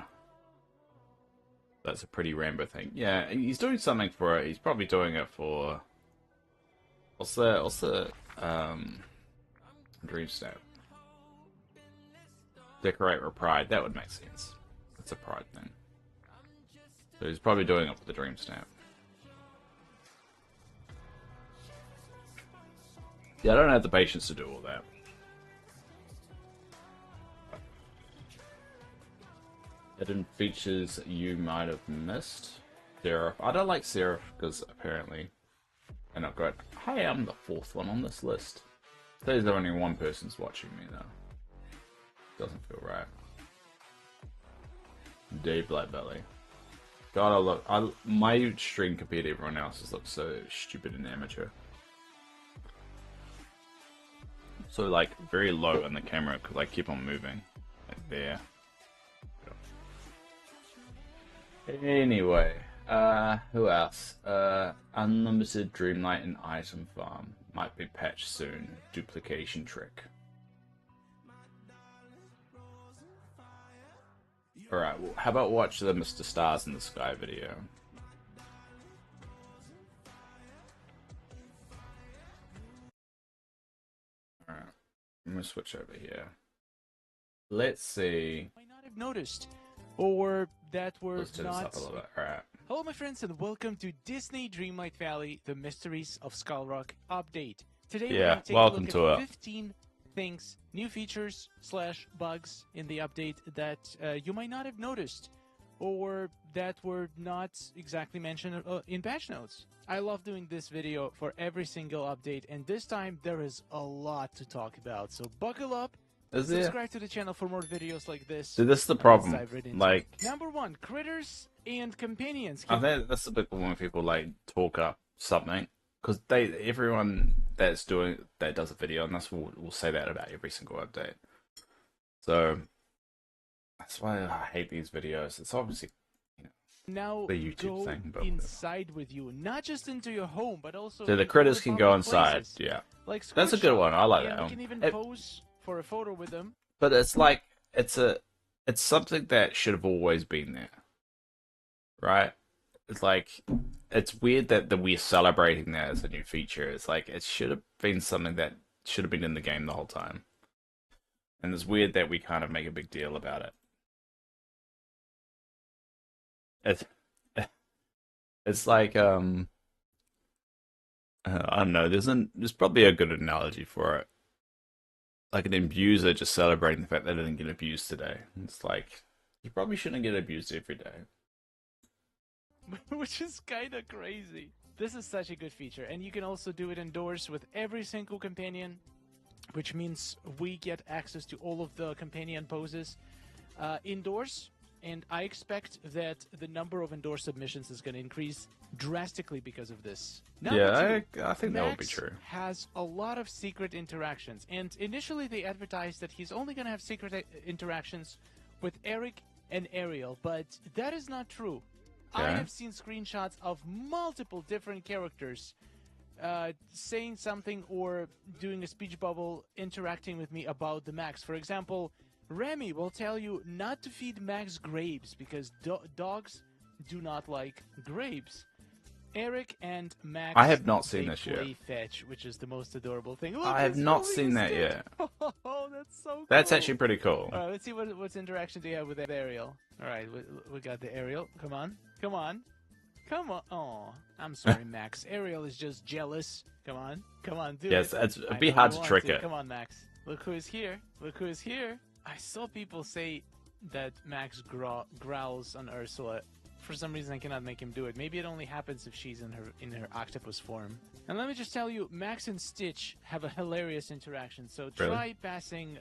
That's a pretty Rambo thing. Yeah, he's doing something for it. He's probably doing it for... What's the Dream Snap? Decorate for Pride. That would make sense. That's a Pride thing. So he's probably doing it for the Dream Snap. Yeah, I don't have the patience to do all that. Hidden features you might have missed. Seraph. I don't like Seraph because apparently they're not great. Hey, I'm the fourth one on this list. There's only one person's watching me though. Doesn't feel right. Davelight Valley. God, my stream compared to everyone else's looks so stupid and amateur. So like very low on the camera because I keep on moving. Like there. Anyway, who else? Unlimited Dreamlight and Item Farm might be patched soon. Duplication trick. Alright, well, how about watch the Mr. Stars in the Sky video? Alright, I'm gonna switch over here. Let's see. Might not have noticed, or that were Let's turn this up a little bit. Alright. Hello, my friends, and welcome to Disney Dreamlight Valley: The Mysteries of Skull Rock update. Today, we're going to take a look at 15 things, new features / bugs in the update that you might not have noticed, or that were not exactly mentioned in patch notes. I love doing this video for every single update, and this time there is a lot to talk about. So buckle up. Subscribe to the channel for more videos like this. So this is the problem. Like, number one, critters and companions. I think that's the big one when people like talk up something, because everyone that does a video on this will say that about every single update. So that's why I hate these videos. It's obviously now the YouTube thing, but inside with you, not just into your home, but also so the critters can go inside. Places. Yeah, like that's a good one. I like that one. You can even pose for a photo with them. But it's like it's something that should have always been there, right? It's like it's weird that we're celebrating that as a new feature. It's like it should have been something that should have been in the game the whole time. And it's weird that we kind of make a big deal about it. It's it's like I don't know. There's probably a good analogy for it. Like an abuser just celebrating the fact that they didn't get abused today. It's like you probably shouldn't get abused every day. Which is kind of crazy. This is such a good feature, and you can also do it indoors with every single companion, which means we get access to all of the companion poses indoors. And I expect that the number of indoor submissions is going to increase drastically because of this. Yeah, I think that would be true. Max has a lot of secret interactions, and initially they advertised that he's only going to have secret interactions with Eric and Ariel, but that is not true. Okay. I have seen screenshots of multiple different characters saying something or doing a speech bubble interacting with me about the Max. For example, Remy will tell you not to feed Max grapes because dogs do not like grapes. Eric and Max. I have not seen this yet. Play fetch, which is the most adorable thing. Look, I have not seen that yet. Oh, that's so cool. That's actually pretty cool. All right, let's see what interaction do you have with Ariel. All right, we got the Ariel. Come on. Oh, I'm sorry, Max. Ariel is just jealous. Come on, dude. Yes, it'd be hard to trick it. Come on, Max. Look who is here. I saw people say that Max growls on Ursula. For some reason, I cannot make him do it. Maybe it only happens if she's in her octopus form. And let me just tell you, Max and Stitch have a hilarious interaction. So try passing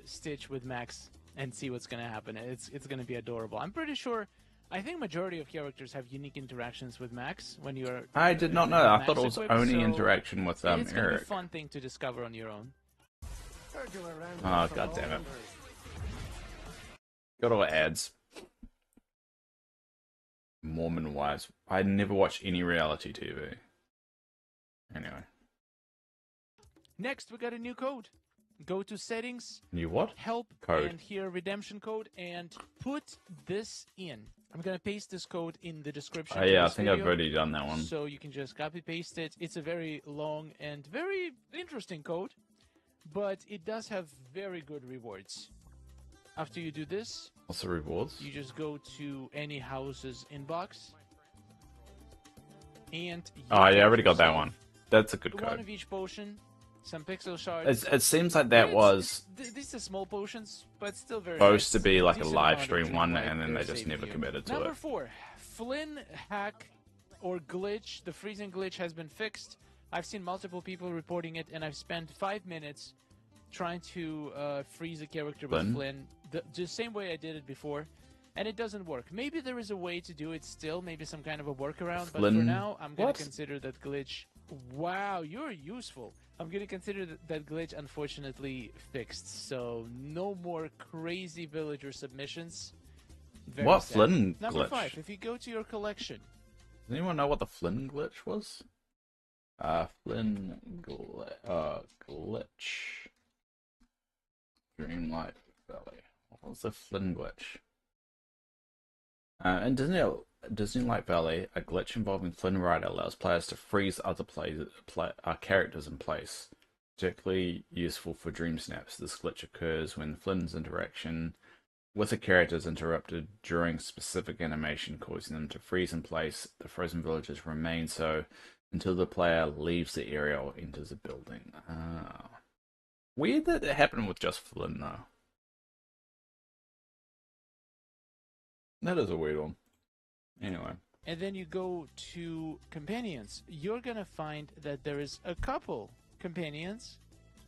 Stitch with Max and see what's gonna happen. It's gonna be adorable. I'm pretty sure. I think majority of characters have unique interactions with Max when you're. I did not know. I thought it was only interaction with It's gonna be Eric. a fun thing to discover on your own. Oh, god damn it. Got all ads. Mormon wives. I never watched any reality TV. Anyway. Next, we got a new code. Go to settings. New what? Help. Code. And here, redemption code. And put this in. I'm going to paste this code in the description. Yeah, I think I've already done that one. So you can just copy paste it. It's a very long and very interesting code. But it does have very good rewards. After you do this, what's the rewards? You just go to any house's inbox, and oh yeah, I already got that one. That's a good code. One of each potion, some pixel shards. It seems like that was these are small potions, but still very supposed nice. to be like a live stream one, and then they just never committed to it. Number 4, Flynn hack or glitch. The freezing glitch has been fixed. I've seen multiple people reporting it, and I've spent 5 minutes trying to freeze a character with Flynn the same way I did it before, and it doesn't work. Maybe there is a way to do it still, maybe some kind of a workaround, but for now, I'm going to consider that glitch. Wow, you're useful. I'm going to consider that glitch unfortunately fixed, so no more crazy villager submissions. Very what sad. Flynn glitch? Number 5, if you go to your collection. Does anyone know what the Flynn glitch was? Flynn glitch. Dreamlight Valley. What was the Flynn glitch? In Disneylight Valley, a glitch involving Flynn Rider allows players to freeze other characters in place. Particularly useful for dream snaps. This glitch occurs when Flynn's interaction with a character is interrupted during specific animation, causing them to freeze in place. The frozen villagers remain so until the player leaves the area or enters a building. Weird that it happened with just Flynn, though. That is a weird one. Anyway. And then you go to companions. You're going to find that there is a couple companions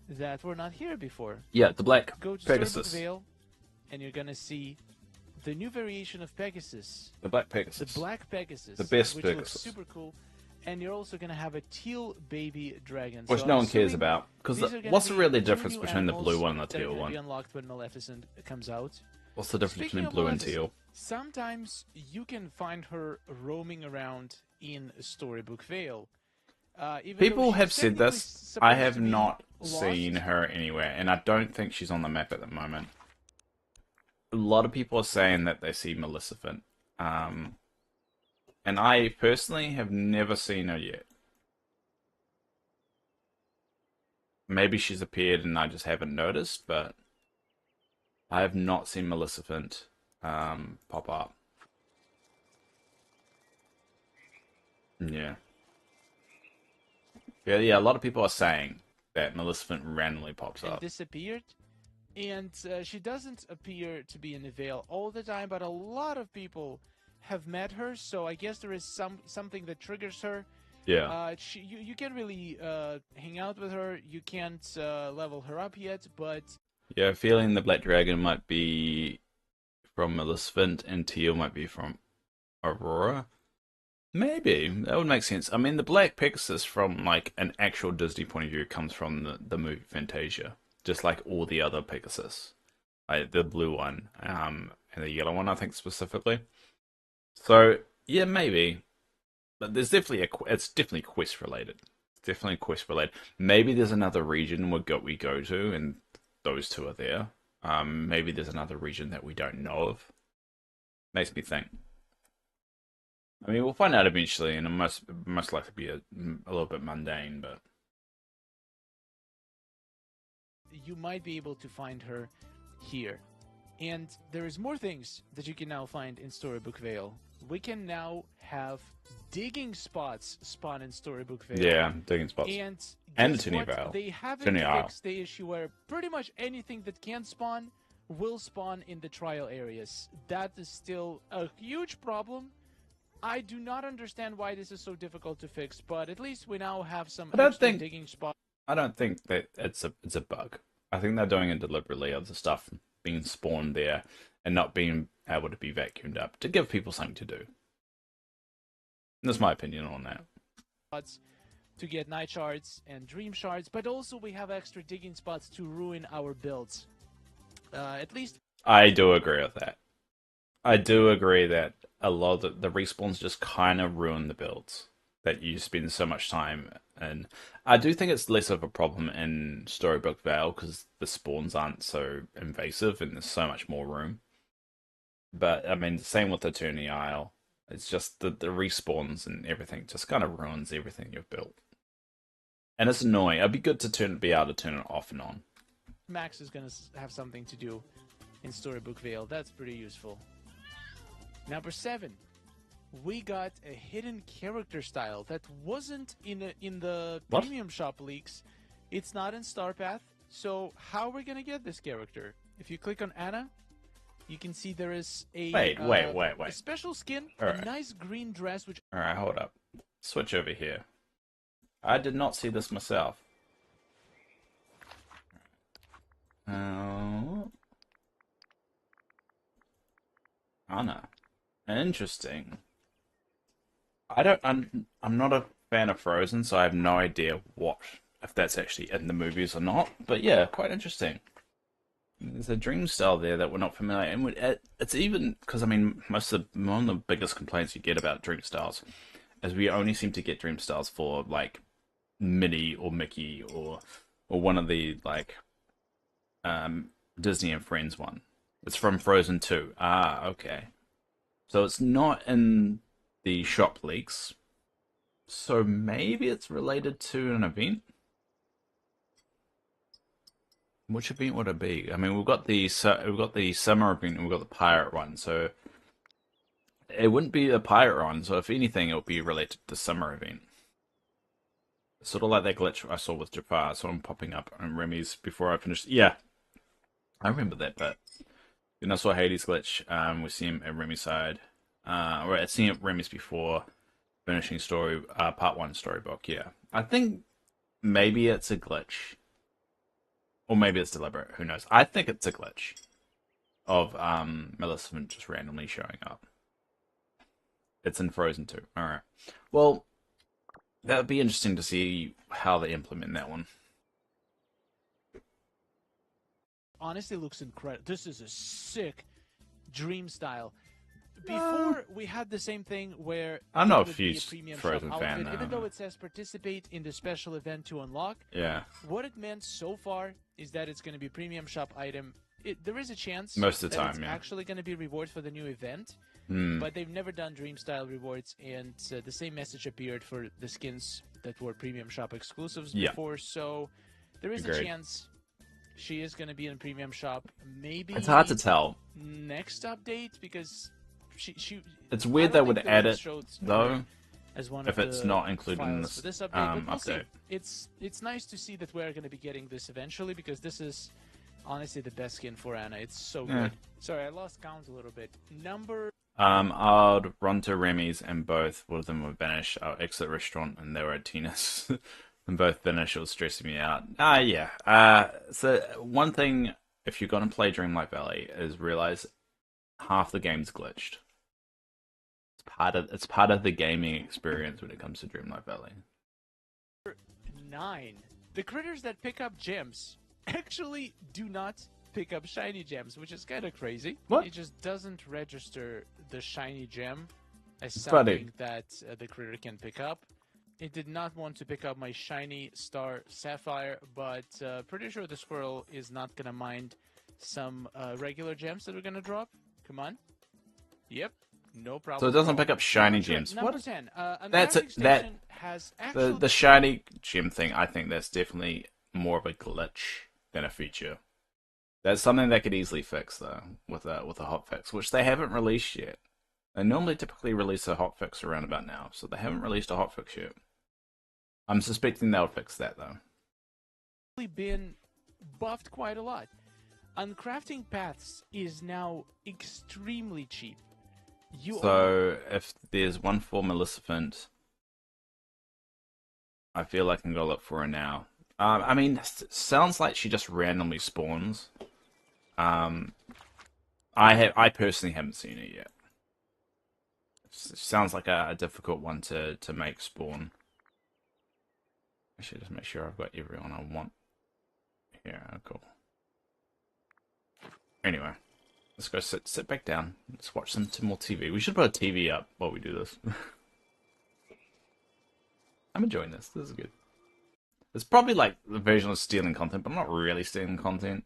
that were not here before. Yeah, the Black go to Pegasus. Vale, and you're going to see the new variation of Pegasus. The Black Pegasus. The Black Pegasus. The best which Pegasus. Looks super cool. And you're also going to have a teal baby dragon. Which so no one cares about. Because what's the really difference new between the blue one and the that are teal gonna one? Be unlocked when Maleficent comes out. What's the difference Speaking between of blue and Maleficent, teal? Sometimes you can find her roaming around in Storybook Vale. People have said this. I have not lost. seen her anywhere, and I don't think she's on the map at the moment. A lot of people are saying that they see Maleficent. And And I personally have never seen her yet. Maybe she's appeared and I just haven't noticed, but I have not seen Maleficent pop up. Yeah. Yeah, a lot of people are saying that Maleficent randomly pops and up. disappeared. And she doesn't appear to be in the Vale all the time, but a lot of people have met her, so I guess there is something that triggers her. Yeah. You can't really hang out with her. You can't level her up yet, but Yeah, feeling the Black Dragon might be from Maleficent and Teal might be from Aurora. Maybe that would make sense. I mean, the Black Pegasus from like an actual Disney point of view comes from the movie Fantasia, just like all the other Pegasus, like the blue one, and the yellow one, I think specifically. So yeah, maybe, but there's definitely it's definitely quest related. Definitely quest related. Maybe there's another region we go to, and those two are there. Maybe there's another region that we don't know of. Makes me think. I mean, we'll find out eventually, and it most likely be a little bit mundane, but you might be able to find her here. And there is more things that you can now find in Storybook Vale. We can now have digging spots spawn in Storybook Vale. yeah, digging spots. And the Tuning Vale. They haven't fixed the issue where pretty much anything that can spawn will spawn in the trial areas. That is still a huge problem. I do not understand why this is so difficult to fix, but at least we now have some digging spots. I don't think that it's a bug. I think they're doing it deliberately of the stuff being spawned there and not being able to be vacuumed up to give people something to do. That's my opinion on that. To get night shards and dream shards, but also we have extra digging spots to ruin our builds. At least I do agree with that. I do agree that a lot of the respawns just kind of ruin the builds that you spend so much time in. I do think it's less of a problem in Storybook Vale because the spawns aren't so invasive and there's so much more room. But I mean, same with Eternity Isle. It's just the respawns and everything just kind of ruins everything you've built. And it's annoying. It'd be good to be able to turn it off and on. Max is going to have something to do in Storybook Vale. That's pretty useful. Number 7, we got a hidden character style that wasn't in the premium shop leaks. It's not in Starpath. So how are we going to get this character? If you click on Anna, you can see there is a wait. A special skin, a nice green dress. Which all right, hold up. Switch over here. I did not see this myself. Anna. Interesting. I'm not a fan of Frozen, so I have no idea if that's actually in the movies or not. But yeah, quite interesting. There's a dream style there that we're not familiar, and it's even because I mean, one of the biggest complaints you get about dream styles is we only seem to get dream styles for like Minnie or Mickey or one of the like Disney and Friends one. It's from Frozen 2. Ah, okay. So it's not in the shop leaks. So maybe it's related to an event. Which event would it be? I mean, we've got the summer event and we've got the pirate one. So it wouldn't be a pirate one. So if anything, it would be related to the summer event. Sort of like that glitch I saw with Jafar. So I'm popping up on Remy's before I finished. Yeah, I remember that bit. Then I saw Hades glitch. We see him at Remy's side. Or I'd seen it Remy's before finishing part 1 storybook. Yeah, I think maybe it's a glitch, or maybe it's deliberate. Who knows? I think it's a glitch of Maleficent just randomly showing up. It's in Frozen 2. All right. Well, that would be interesting to see how they implement that one. Honestly, looks incredible. This is a sick dream style. Before we had the same thing where I'm not a huge Frozen fan. Even though it says participate in the special event to unlock. Yeah. What it meant so far is that it's going to be premium shop item there is a chance most of the that time, it's yeah. actually going to be reward for the new event, but they've never done dream style rewards, and the same message appeared for the skins that were premium shop exclusives before. So there is a chance she is going to be in premium shop. Maybe it's hard to tell. Next update, because she. It's weird they would add it though. As one if of it's the not included in this update, but we'll see. It's nice to see that we're going to be getting this eventually, because this is honestly the best skin for Anna. It's so good. Sorry, I lost count a little bit. I'd run to Remy's and both of them were banished. I'll exit restaurant and they were at Tina's. And both banished. It was stressing me out. So one thing, if you're going to play Dreamlight Valley, is realize half the game's glitched. It's part of the gaming experience when it comes to Dreamlight Valley. 9. The critters that pick up gems actually do not pick up shiny gems, which is kind of crazy. What? It just doesn't register the shiny gem as something that the critter can pick up. It did not want to pick up my shiny star sapphire, but pretty sure the squirrel is not gonna mind some regular gems that we're gonna drop. Come on. Yep. No problem. So it doesn't pick up shiny gems. Number 10. That's it. The shiny gem thing. I think that's definitely more of a glitch than a feature. That's something they could easily fix though with a hotfix, which they haven't released yet. They normally typically release a hotfix around about now, so they haven't released a hotfix yet. I'm suspecting they'll fix that though. Been buffed quite a lot. Uncrafting paths is now extremely cheap. If there's one for Maleficent, I feel like I can go look for her now. I mean, sounds like she just randomly spawns. I personally haven't seen it yet. Sounds like a difficult one to make spawn. I should just make sure I've got everyone I want. Yeah, cool. Anyway. Let's go sit back down. Let's watch some more TV. We should put a TV up while we do this. I'm enjoying this. This is good. It's probably like the version of stealing content, but I'm not really stealing content.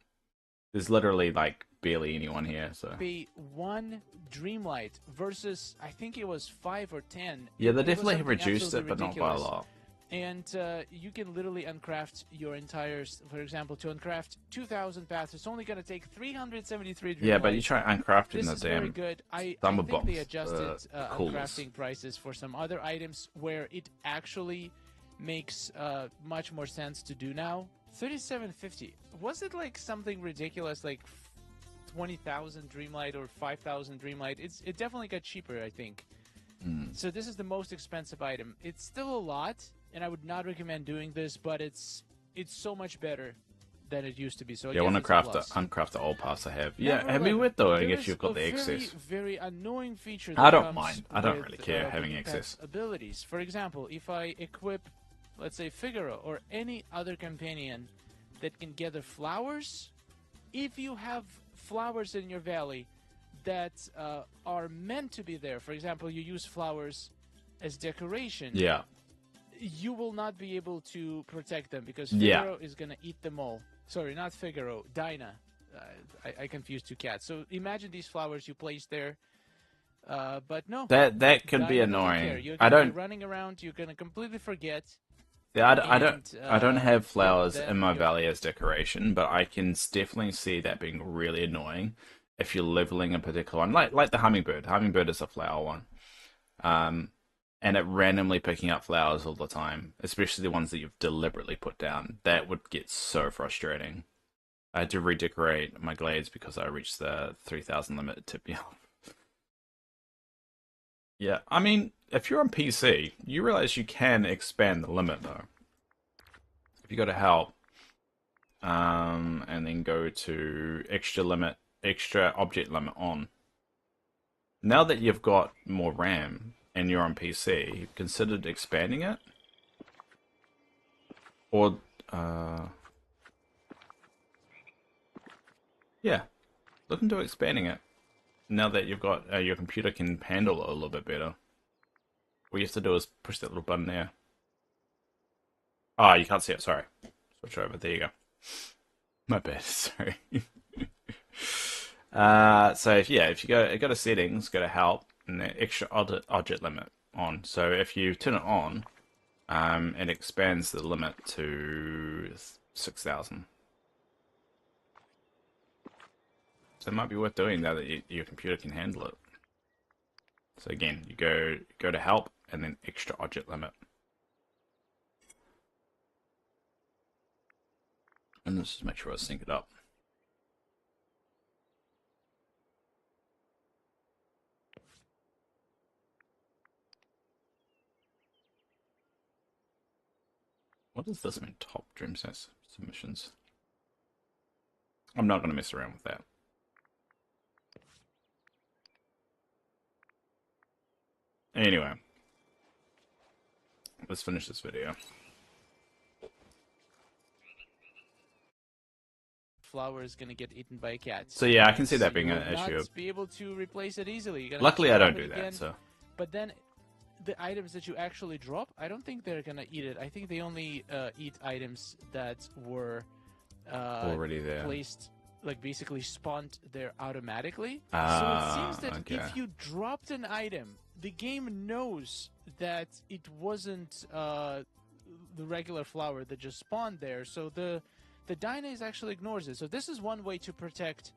There's literally like barely anyone here, so. Be 1 Dreamlight versus I think it was 5 or 10. Yeah, they definitely have reduced it, but not by a lot. And you can literally uncraft your entire, for example, to uncraft 2,000 paths, it's only going to take 373 Dreamlights. Yeah, but you try uncrafting the damn very good. I think they adjusted uncrafting prices for some other items where it actually makes much more sense to do now. 3750. Was it like something ridiculous, like 20,000 Dreamlight or 5,000 Dreamlight? It definitely got cheaper, I think. So this is the most expensive item. It's still a lot, and I would not recommend doing this, but it's so much better than it used to be. So yeah, I want to uncraft the old pass I have. Yeah, have me with though. I guess you've got the excess. Very annoying feature. I don't mind. I don't really care having excess abilities. For example, if I equip, let's say Figaro or any other companion that can gather flowers, if you have flowers in your valley that are meant to be there, for example, you use flowers as decoration. Yeah. You will not be able to protect them because Figaro is going to eat them all. Sorry, not Figaro, Dinah. I confused two cats. So imagine these flowers you place there, but no. That could be annoying. You're gonna be running around. You're going to completely forget. Yeah, I don't have flowers in my valley as decoration, but I can definitely see that being really annoying if you're leveling a particular one, like the hummingbird. Hummingbird is a flower one. And it randomly picking up flowers all the time, especially the ones that you've deliberately put down. That would get so frustrating. I had to redecorate my glades because I reached the 3,000 limit. It tipped me off. Yeah, I mean, if you're on PC, you realize you can expand the limit, though. If you go to help, and then go to extra object limit on. Now that you've got more RAM, and you're on PC, you've considered expanding it? Or, yeah, look into expanding it. Now that you've got, your computer can handle it a little bit better. All you have to do is push that little button there. Ah, you can't see it, sorry. Switch over, there you go. My bad, sorry. So if you go to settings, go to help, and then extra object limit on. So if you turn it on, it expands the limit to 6,000. So it might be worth doing now that your computer can handle it. So again, you go to help and then extra object limit. And let's just make sure I sync it up. What does this mean? Top Dream Sense submissions. I'm not going to mess around with that. Anyway, let's finish this video. Flower is going to get eaten by a cat. So yeah, I can see that being an issue. Not be able to replace it easily. Luckily, I don't do that. So. But then, the items that you actually drop, I don't think they're going to eat it. I think they only eat items that were already there, placed, like basically spawned there automatically. So it seems that if you dropped an item, the game knows that it wasn't the regular flower that just spawned there. So the Dynaze actually ignores it. So this is one way to protect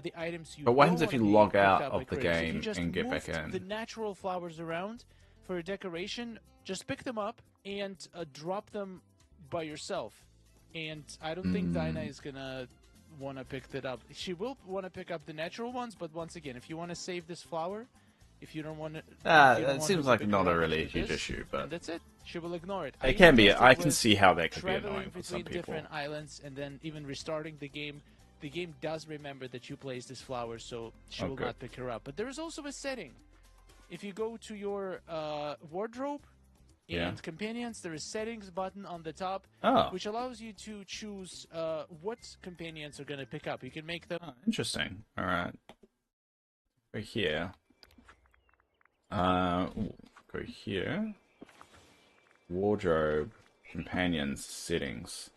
the items you. But what happens if you log out of the game so and get back in? The natural flowers around for a decoration, just pick them up and drop them by yourself. And I don't think Dinah is gonna want to pick that up. She will want to pick up the natural ones, but once again, if you want to save this flower, if you don't want to, that seems like not a really huge issue, but that's it. She will ignore it. It can be. I can see how that could be annoying for some people. Different islands, and then even restarting the game. The game does remember that you placed this flower, so she will not pick her up. But there is also a setting. If you go to your wardrobe and companions, there is settings button on the top, which allows you to choose what companions are going to pick up. You can make them. Oh, interesting. All right. Go here. Go here. Wardrobe, companions, settings.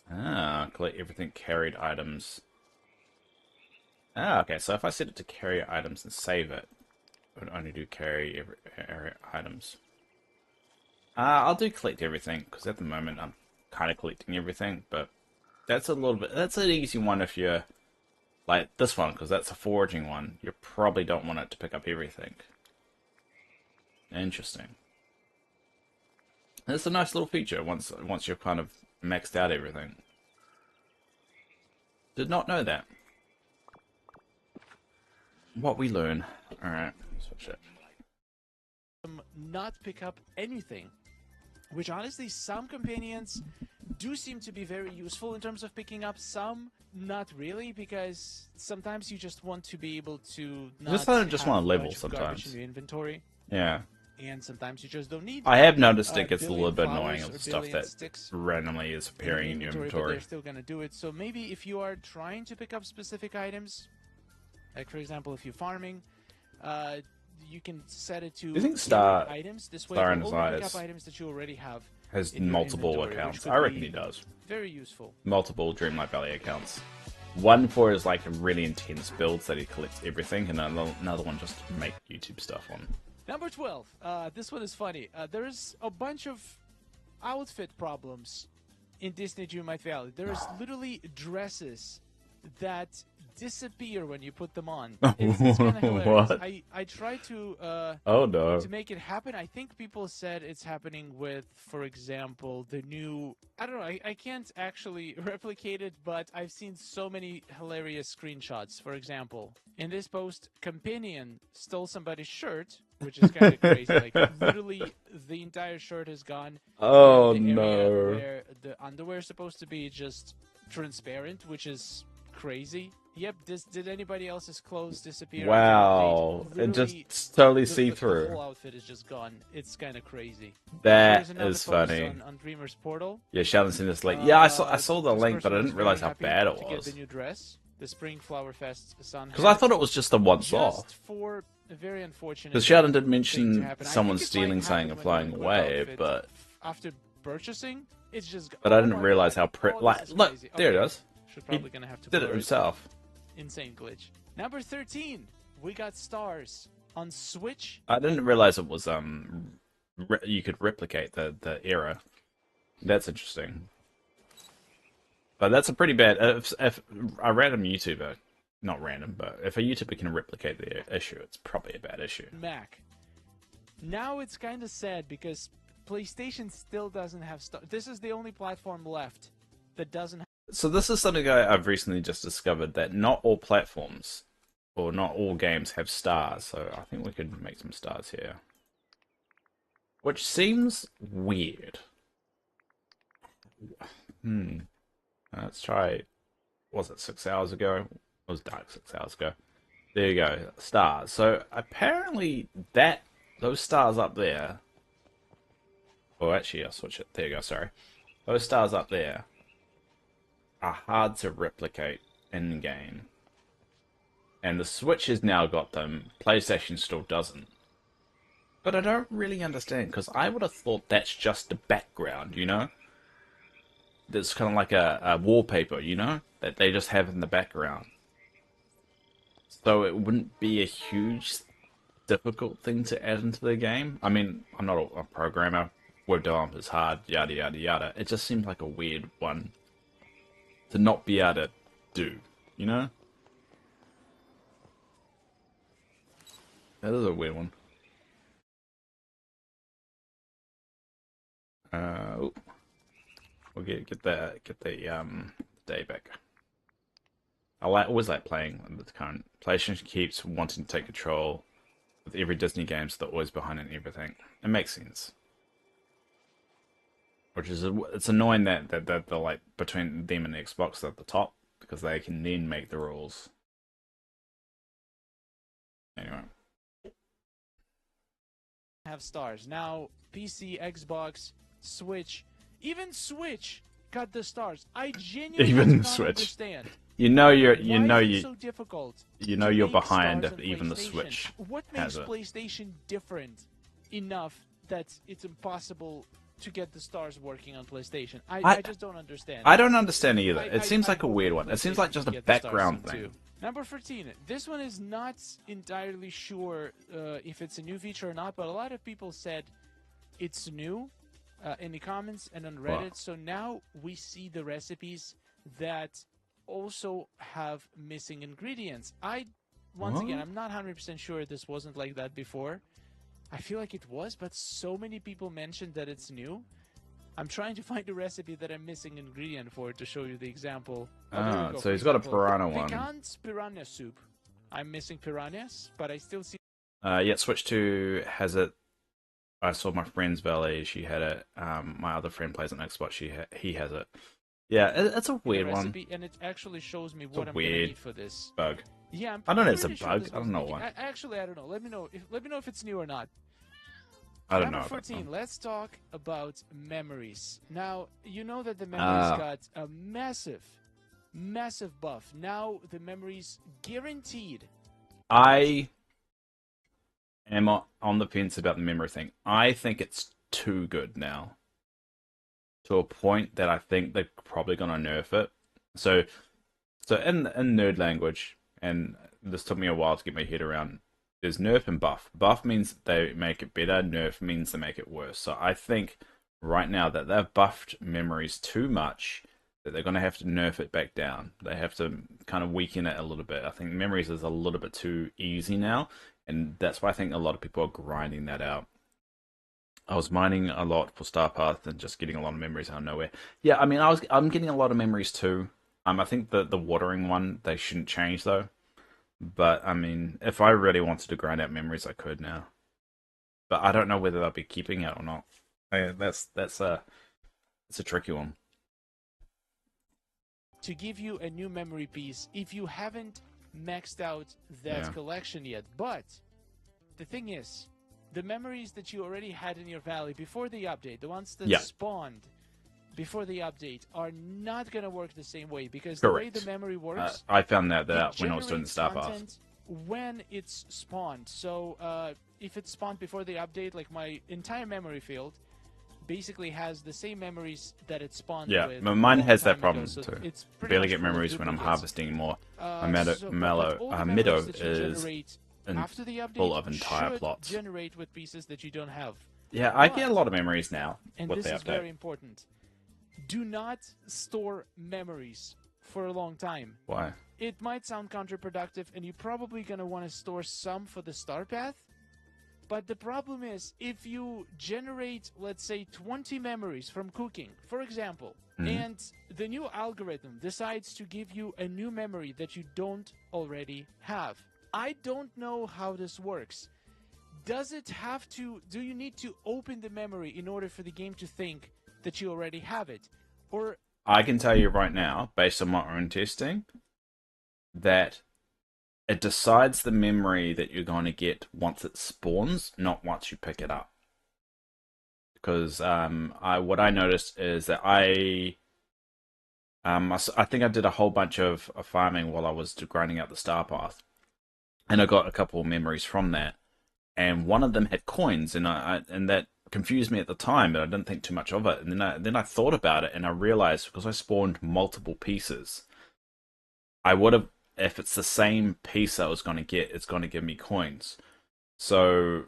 Collect everything, carried items. Okay, so if I set it to carry items and save it, it would only do carry items. I'll do collect everything, because at the moment I'm kind of collecting everything, but that's that's an easy one if you're, like this one, because that's a foraging one. You probably don't want it to pick up everything. Interesting. It's a nice little feature once you've kind of maxed out everything. Did not know that. What we learn. Alright, switch it. Not pick up anything. Which honestly, some companions do seem to be very useful in terms of picking up. Some not really, because sometimes you just want to be able to not just want to level sometimes. In your inventory. Yeah. And sometimes you just don't need. I have noticed it gets a little bit annoying of stuff that randomly is appearing in your inventory. But they're still gonna do it. So maybe if you are trying to pick up specific items, like for example, if you're farming, you can set it to. Do you think Star items this way? Star Only pick up items that you already have. Has multiple accounts. I reckon he does. Very useful. Multiple Dreamlight Valley accounts. One for his like really intense builds that he collects everything, and another one just to make YouTube stuff on. Number 12. This one is funny. There's a bunch of outfit problems in Disney Dreamlight Valley. There is literally dresses that disappear when you put them on. It's kind of hilarious. What? I try to to make it happen. I think people said it's happening with, for example, the new. I don't know. I can't actually replicate it, but I've seen so many hilarious screenshots. For example, in this post, companion stole somebody's shirt, which is kind of crazy. Like literally, the entire shirt is gone. Oh the no! Where the underwear is supposed to be just transparent, which is crazy. Yep. Did anybody else's clothes disappear? Wow! It just totally see-through. The whole outfit is just gone. It's kind of crazy. That is funny. On Dreamer's portal. Yeah, Sheldon sent this link. Yeah, I saw the link, but I didn't realize how bad it was. To get the new dress, the Spring Flower Fest sun. Because I thought it was just a once-off. For a very unfortunate. Because Sheldon did mention someone stealing something and flying away, but after purchasing, it's just. But I didn't realize how look, there it is. Probably gonna have to did it himself. insane glitch. Number 13, we got stars on Switch. I didn't realize it was you could replicate the error. That's interesting. But that's a pretty bad. If a random YouTuber, not random, but if a YouTuber can replicate the issue, it's probably a bad issue. Mac. Now it's kind of sad because PlayStation still doesn't have stars. This is the only platform left that doesn't have. So this is something I've recently just discovered, that not all platforms or not all games have stars. So I think we could make some stars here, which seems weird. Let's try. Was it 6 hours ago? It was dark 6 hours ago. There you go, stars. So apparently those stars up there. Oh, actually, I'll switch it. There you go. Sorry, those stars up there are hard to replicate in game, and the Switch has now got them. PlayStation still doesn't. But I don't really understand, because I would have thought that's just the background, you know? That's kind of like a wallpaper, you know? That they just have in the background. So it wouldn't be a huge, difficult thing to add into the game. I mean, I'm not a programmer. Web development is hard, yada, yada, yada. It just seems like a weird one to not be able to do, you know? That is a weird one. We'll get the day back. I always like playing with the current. PlayStation keeps wanting to take control with every Disney game, so they're always behind in everything. It makes sense. Which is it's annoying that they're like between them and the Xbox at the top, because they can then make the rules. Anyway. Have stars. Now PC, Xbox, Switch, even Switch got the stars. I genuinely don't understand. You know you're so difficult. You know you're behind if even the Switch. What makes PlayStation different enough that it's impossible to get the stars working on PlayStation? I just don't understand. I don't understand either. It seems like a weird one. It seems like just a background thing. Number 13. This one is not entirely sure if it's a new feature or not, but a lot of people said it's new in the comments and on Reddit. Wow. So now we see the recipes that also have missing ingredients. Once again, I'm not 100% sure this wasn't like that before. I feel like it was, but so many people mentioned that it's new. I'm trying to find a recipe that I'm missing ingredient for to show you the example. So he's got a piranha one. Picant piranha soup. I'm missing piranhas, but I still see. Yeah, Switch 2 has it. I saw my friend's Valley. She had it. My other friend plays on Xbox. He has it. Yeah, it's a weird one. And it actually shows me what I'm gonna need for this bug. Yeah, I don't know. It's a bug. I don't know why. Actually, I don't know. Let me know if it's new or not. I don't know. Number 14, let's talk about memories. Now, you know that the memories got a massive buff. Now, the memories guaranteed. I am on the fence about the memory thing. I think it's too good now. To a point that I think they're probably going to nerf it. So in nerd language, and this took me a while to get my head around, there's nerf and buff. Buff means they make it better. Nerf means they make it worse. So I think right now that they've buffed memories too much, that they're going to have to nerf it back down. They have to kind of weaken it a little bit. I think memories is a little bit too easy now, and that's why I think a lot of people are grinding that out. I was mining a lot for Star Path and just getting a lot of memories out of nowhere. Yeah, I mean, I'm getting a lot of memories too. I think the watering one, they shouldn't change though. But, I mean, if I really wanted to grind out memories, I could now. But I don't know whether they'll be keeping it or not. That's a tricky one. To give you a new memory piece, if you haven't maxed out that collection yet. But, the thing is, the memories that you already had in your valley before the update, the ones that spawned before the update, are not going to work the same way, because the way the memory works, I found that out when I was doing the Star Path. When it's spawned. So if it's spawned before the update, like my entire memory field, basically has the same memories that it spawned Yeah, with. mine has that Ago, problem so too. it's I barely get full of memories when I'm duplicates. harvesting more. My But all the memories meadow that you is generate after the full update of entire should plots. generate with pieces that you don't have. Yeah, I But, get a lot of memories now and with this the is update. very important. Do not store memories for a long time. Why? It might sound counterproductive, and you're probably going to want to store some for the star path. But the problem is, if you generate, let's say, 20 memories from cooking, for example, and the new algorithm decides to give you a new memory that you don't already have. I don't know how this works. Does it have to, do you need to open the memory in order for the game to think that you already have it? Or I can tell you right now, based on my own testing, that it decides the memory that you're going to get once it spawns, not once you pick it up. Because what I noticed is that I think I did a whole bunch of farming while I was grinding out the star path, and I got a couple of memories from that. And one of them had coins, and and that confused me at the time, but I didn't think too much of it. And then I thought about it, and I realized because I spawned multiple pieces, I would have, if it's the same piece I was going to get, it's going to give me coins. So,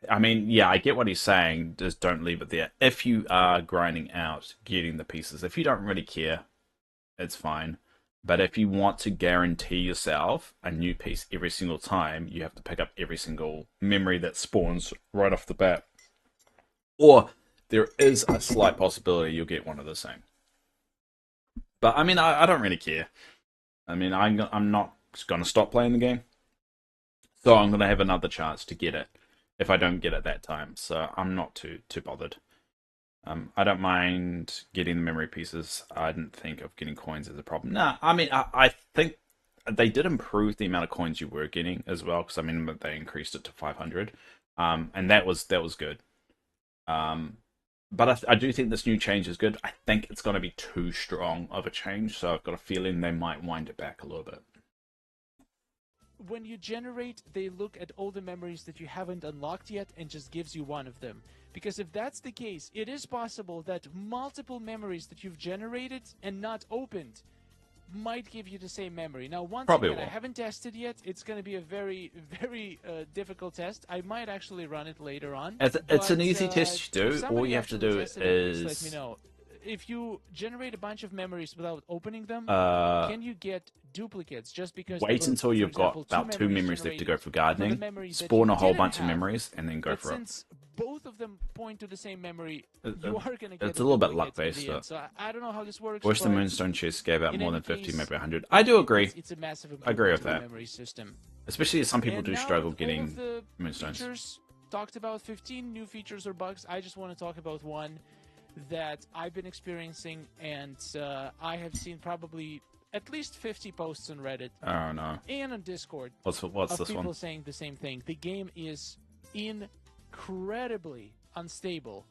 I mean, yeah, I get what he's saying. Just don't leave it there. If you are grinding out, getting the pieces, if you don't really care, it's fine. But if you want to guarantee yourself a new piece every single time, you have to pick up every single memory that spawns right off the bat. Or there is a slight possibility you'll get one of the same. But I mean, I don't really care. I mean, I'm not going to stop playing the game. So I'm going to have another chance to get it if I don't get it that time. So I'm not too bothered. I don't mind getting the memory pieces. I didn't think of getting coins as a problem. Nah, I mean, I think they did improve the amount of coins you were getting as well, because I mean, they increased it to 500, and that was good. But I do think this new change is good. I think it's going to be too strong of a change, so I've got a feeling they might wind it back a little bit. When you generate, they look at all the memories that you haven't unlocked yet and just gives you one of them. Because if that's the case, it is possible that multiple memories that you've generated and not opened might give you the same memory. Now, once again, I haven't tested yet. It's going to be a very, very difficult test. I might actually run it later on. It's an easy test to do. All you have to do is... let me know. If you generate a bunch of memories without opening them, can you get duplicates just because... Wait until you've got about 2 memories left to go for gardening, spawn a whole bunch of memories, and then go for it. Since both of them point to the same memory, you are going to get... It's a little bit luck-based, though. So I don't know how this works. Wish the Moonstone chest gave out more than 50, maybe 100. I do agree. It's a massive I agree with that. memory system. Especially as some people do struggle getting Moonstones. Features, talked about 15 new features or bugs. I just want to talk about one that I've been experiencing, and I have seen probably at least 50 posts on Reddit. Oh no! And on Discord. What's this people one? Saying the same thing. The game is incredibly unstable.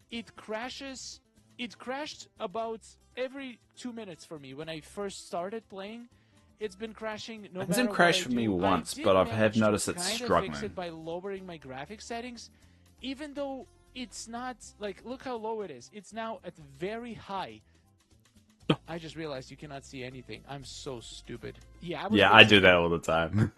It crashes. It crashed about every 2 minutes for me when I first started playing. It's been crashing. It hasn't crashed for me once, but I have noticed it's struggling. Fix it by lowering my graphics settings, even though it's not like, look how low it is. It's now at very high. I just realized you cannot see anything. I'm so stupid. Yeah, I do that all the time.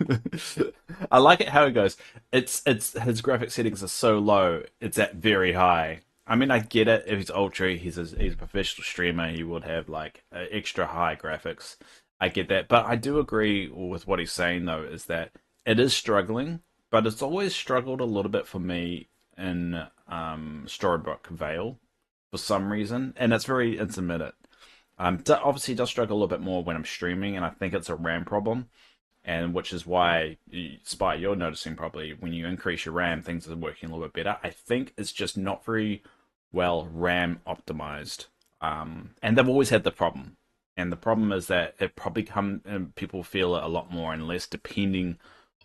I like it how it goes. It's his graphic settings are so low. It's at very high. I mean, I get it. If he's ultra, he's a professional streamer. He would have like extra high graphics. I get that, but I do agree with what he's saying though. Is that it is struggling, but it's always struggled a little bit for me in Storybook Vale for some reason, and it's very intermittent. Obviously, does struggle a little bit more when I'm streaming, and I think it's a RAM problem, and which is why, Spy, you're noticing probably when you increase your RAM, things are working a little bit better. I think it's just not very well RAM optimized, and they've always had the problem. And the problem is that it probably people feel it a lot more and less depending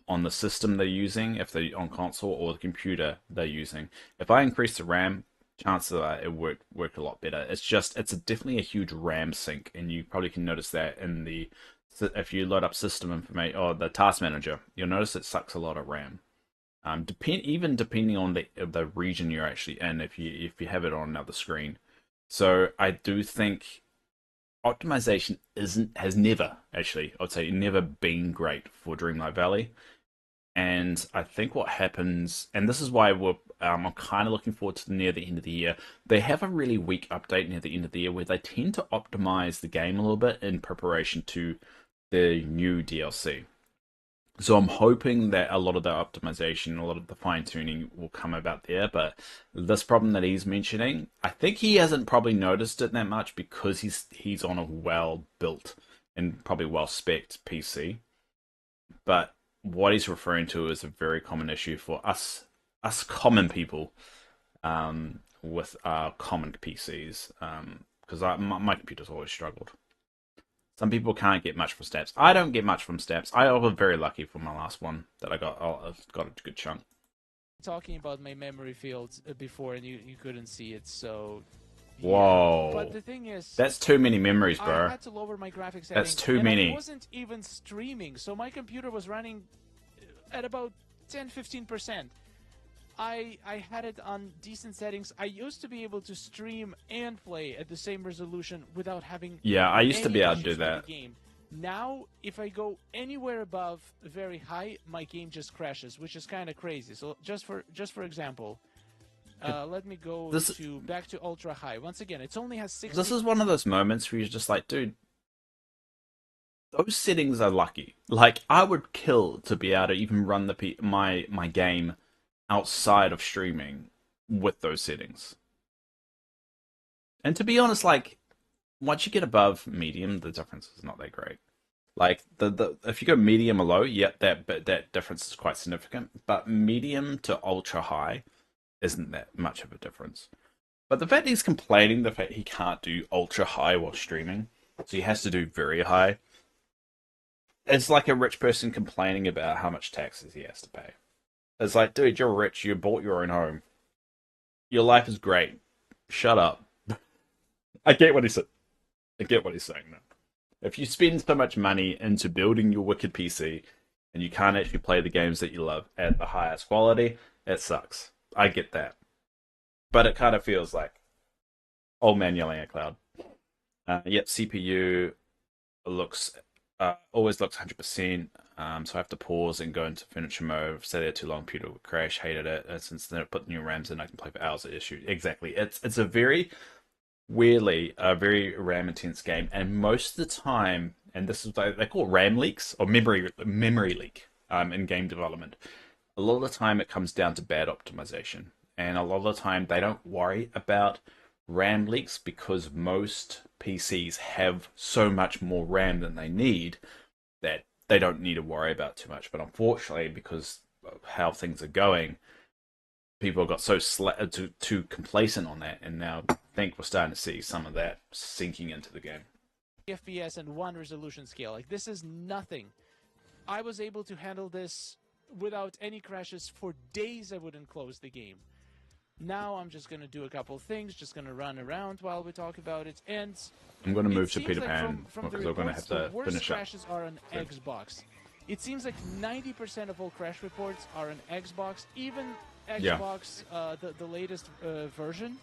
on the system they're using, if they're on console or the computer they're using. If I increase the RAM, chances are it worked a lot better. It's definitely a huge RAM sink, and you probably can notice that in if you load up system information or the task manager, you'll notice it sucks a lot of RAM. Even depending on the region you're actually in, if you have it on another screen. So I do think optimization has never actually, I'd say, never been great for Dreamlight Valley. And I think what happens, and this is why I'm kind of looking forward to near the end of the year. They have a really weak update near the end of the year where they tend to optimize the game a little bit in preparation to the new DLC. So I'm hoping that a lot of the optimization, a lot of the fine tuning will come about there. But this problem that he's mentioning, I think he hasn't probably noticed it that much because he's on a well built and probably well spec'd PC. But what he's referring to is a very common issue for us common people with common PCs. Because my computer's always struggled. Some people can't get much from steps. I don't get much from steps. I was very lucky for my last one that I got a good chunk. Talking about my memory fields before, and you couldn't see it, so. Whoa! But the thing is, that's too many memories, bro. I had to lower my graphics settings. That's too many. I wasn't even streaming, so my computer was running at about 10-15%. I had it on decent settings. I used to be able to stream and play at the same resolution without having. Yeah, I used to be able to do that. Game. Now, if I go anywhere above very high, my game just crashes, which is kind of crazy. So just for example, let me go back to ultra high. Once again, it only has 60. This is one of those moments where you're just like, dude, those settings are lucky. Like, I would kill to be able to even run my game outside of streaming with those settings. And to be honest, like, once you get above medium, the difference is not that great. Like, the if you go medium or low, yeah, that difference is quite significant. But medium to ultra high isn't that much of a difference. But the fact he's complaining, the fact he can't do ultra high while streaming, so he has to do very high, it's like a rich person complaining about how much taxes he has to pay. It's like, dude, you're rich. You bought your own home. Your life is great. Shut up. I get what he's saying now. If you spend so much money into building your wicked PC and you can't actually play the games that you love at the highest quality, it sucks. I get that. But it kind of feels like old man yelling at cloud. Yep, CPU always looks 100%. So I have to pause and go into furniture mode. Stay there too long, computer would crash. Hated it. Since then, I put new RAMs in, I can play for hours at issue. Exactly. It's a very weirdly a very RAM intense game, and most of the time, and this is they call it RAM leaks or memory leak in game development. A lot of the time, it comes down to bad optimization, and a lot of the time they don't worry about RAM leaks because most PCs have so much more RAM than they need that they don't need to worry about too much. But unfortunately, because of how things are going, people got so too complacent on that, and now I think we're starting to see some of that sinking into the game. FPS and 1 resolution scale. Like, this is nothing. I was able to handle this without any crashes for days. I wouldn't close the game. Now I'm just going to do a couple things, just going to run around while we talk about it. And I'm going to move to Peter Pan because we're going to have to finish up. Crashes are on Xbox. It seems like 90% of all crash reports are on Xbox, even Xbox, the latest version,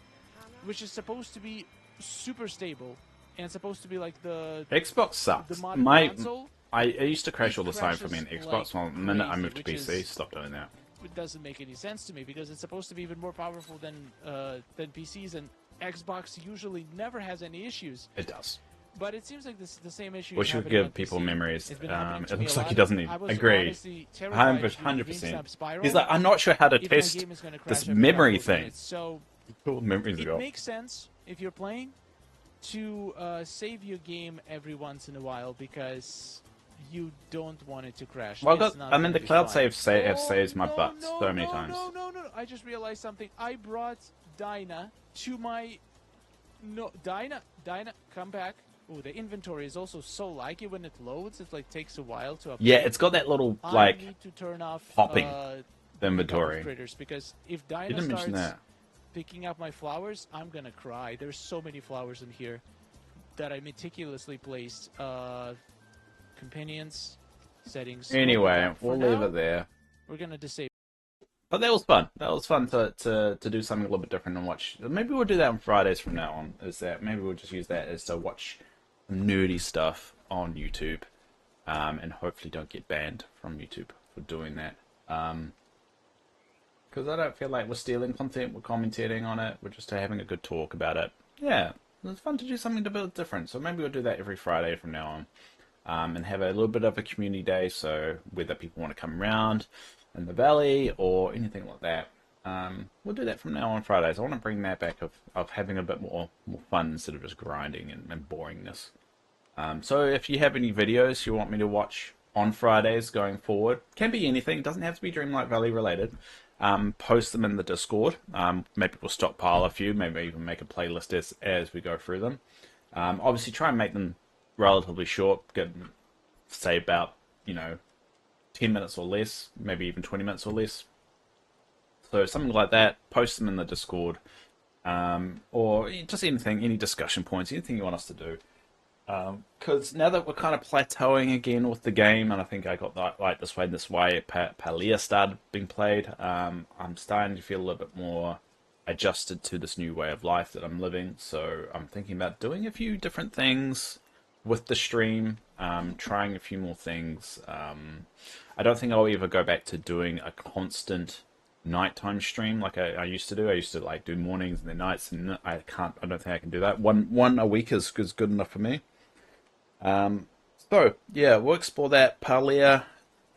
which is supposed to be super stable and supposed to be like the Xbox sucks. The modern console. I used to crash all the time for me in Xbox. Well, the minute I moved to PC, stopped doing that. It doesn't make any sense to me because it's supposed to be even more powerful than PCs, and Xbox usually never has any issues. It does. But it seems like the same issue. We should give people memories. It looks like he doesn't even agree. 100%. He's like, I'm not sure how to test this memory thing. So cool memories it makes sense if you're playing to save your game every once in a while because you don't want it to crash. Well, the cloud saves my butt so many times. No. I just realized something. I brought Dinah to my... No, Dinah, come back. Oh, the inventory is also so laggy when it loads. It like takes a while to update. Yeah, it's got that little like I need to turn off popping the inventory. Critters, because if Dinah starts picking up my flowers, I'm gonna cry. There's so many flowers in here that I meticulously placed. Companions, settings. Anyway, we'll leave it there. We're gonna disable. But that was fun. That was fun to do something a little bit different and watch. Maybe we'll do that on Fridays from now on. Is that maybe we'll just use that as to watch nerdy stuff on YouTube, and hopefully don't get banned from YouTube for doing that. Because I don't feel like we're stealing content, we're commentating on it, we're just having a good talk about it. Yeah, it's fun to do something a bit different. So maybe we'll do that every Friday from now on, and have a little bit of a community day. So whether people want to come around in the valley or anything like that, we'll do that from now on Fridays. I want to bring that back of having a bit more fun instead of just grinding and boringness. So if you have any videos you want me to watch on Fridays going forward, can be anything, doesn't have to be Dreamlight Valley related. Post them in the Discord. Maybe we'll stockpile a few, maybe even make a playlist as we go through them. Obviously try and make them relatively short, say about, 10 minutes or less, maybe even 20 minutes or less. So something like that, post them in the Discord, or just anything, any discussion points, anything you want us to do. Because now that we're kind of plateauing again with the game, and I think I got that like this way, Palia started being played, I'm starting to feel a little bit more adjusted to this new way of life that I'm living. So I'm thinking about doing a few different things with the stream, trying a few more things. I don't think I'll ever go back to doing a constant nighttime stream like I used to do. I used to like do mornings and then nights, and I don't think I can do that. One a week is good enough for me. So yeah, we'll explore that. Palia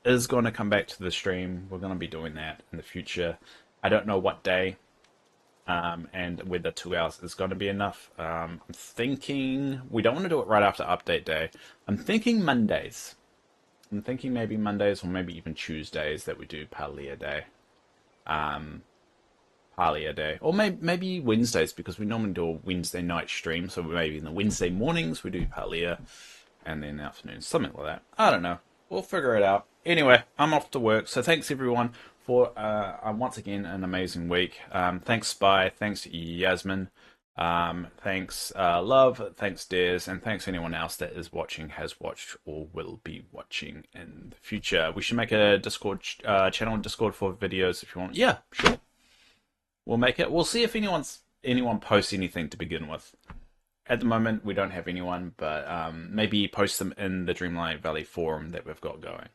is going to come back to the stream. We're going to be doing that in the future. I don't know what day, and whether 2 hours is going to be enough. I'm thinking we don't want to do it right after update day. I'm thinking Mondays. I'm thinking maybe Mondays or maybe even Tuesdays that we do Palia Day. Palia Day. Or maybe Wednesdays, because we normally do a Wednesday night stream. So maybe in the Wednesday mornings we do Palia, and then afternoons, something like that. I don't know. We'll figure it out. Anyway, I'm off to work. So thanks everyone for once again an amazing week. Thanks Spy. Thanks Yasmin. Thanks Love, thanks Dares, and thanks anyone else that is watching, has watched, or will be watching in the future. We should make a Discord channel in Discord for videos if you want. Yeah, sure. We'll make it. We'll see if anyone posts anything to begin with. At the moment, we don't have anyone, but maybe post them in the Dreamlight Valley forum that we've got going.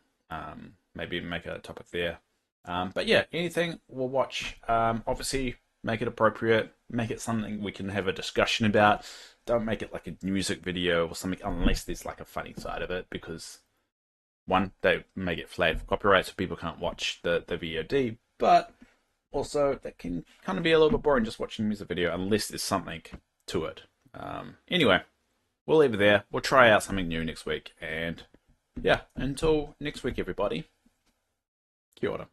Maybe make a topic there. But yeah, anything we'll watch. Obviously, make it appropriate. Make it something we can have a discussion about. Don't make it like a music video or something, unless there's like a funny side of it, because one, they may get flagged for copyright, so people can't watch the VOD. But also, that can kind of be a little bit boring just watching a music video, unless there's something to it. Anyway, we'll leave it there. We'll try out something new next week. And yeah, until next week, everybody. Kia ora.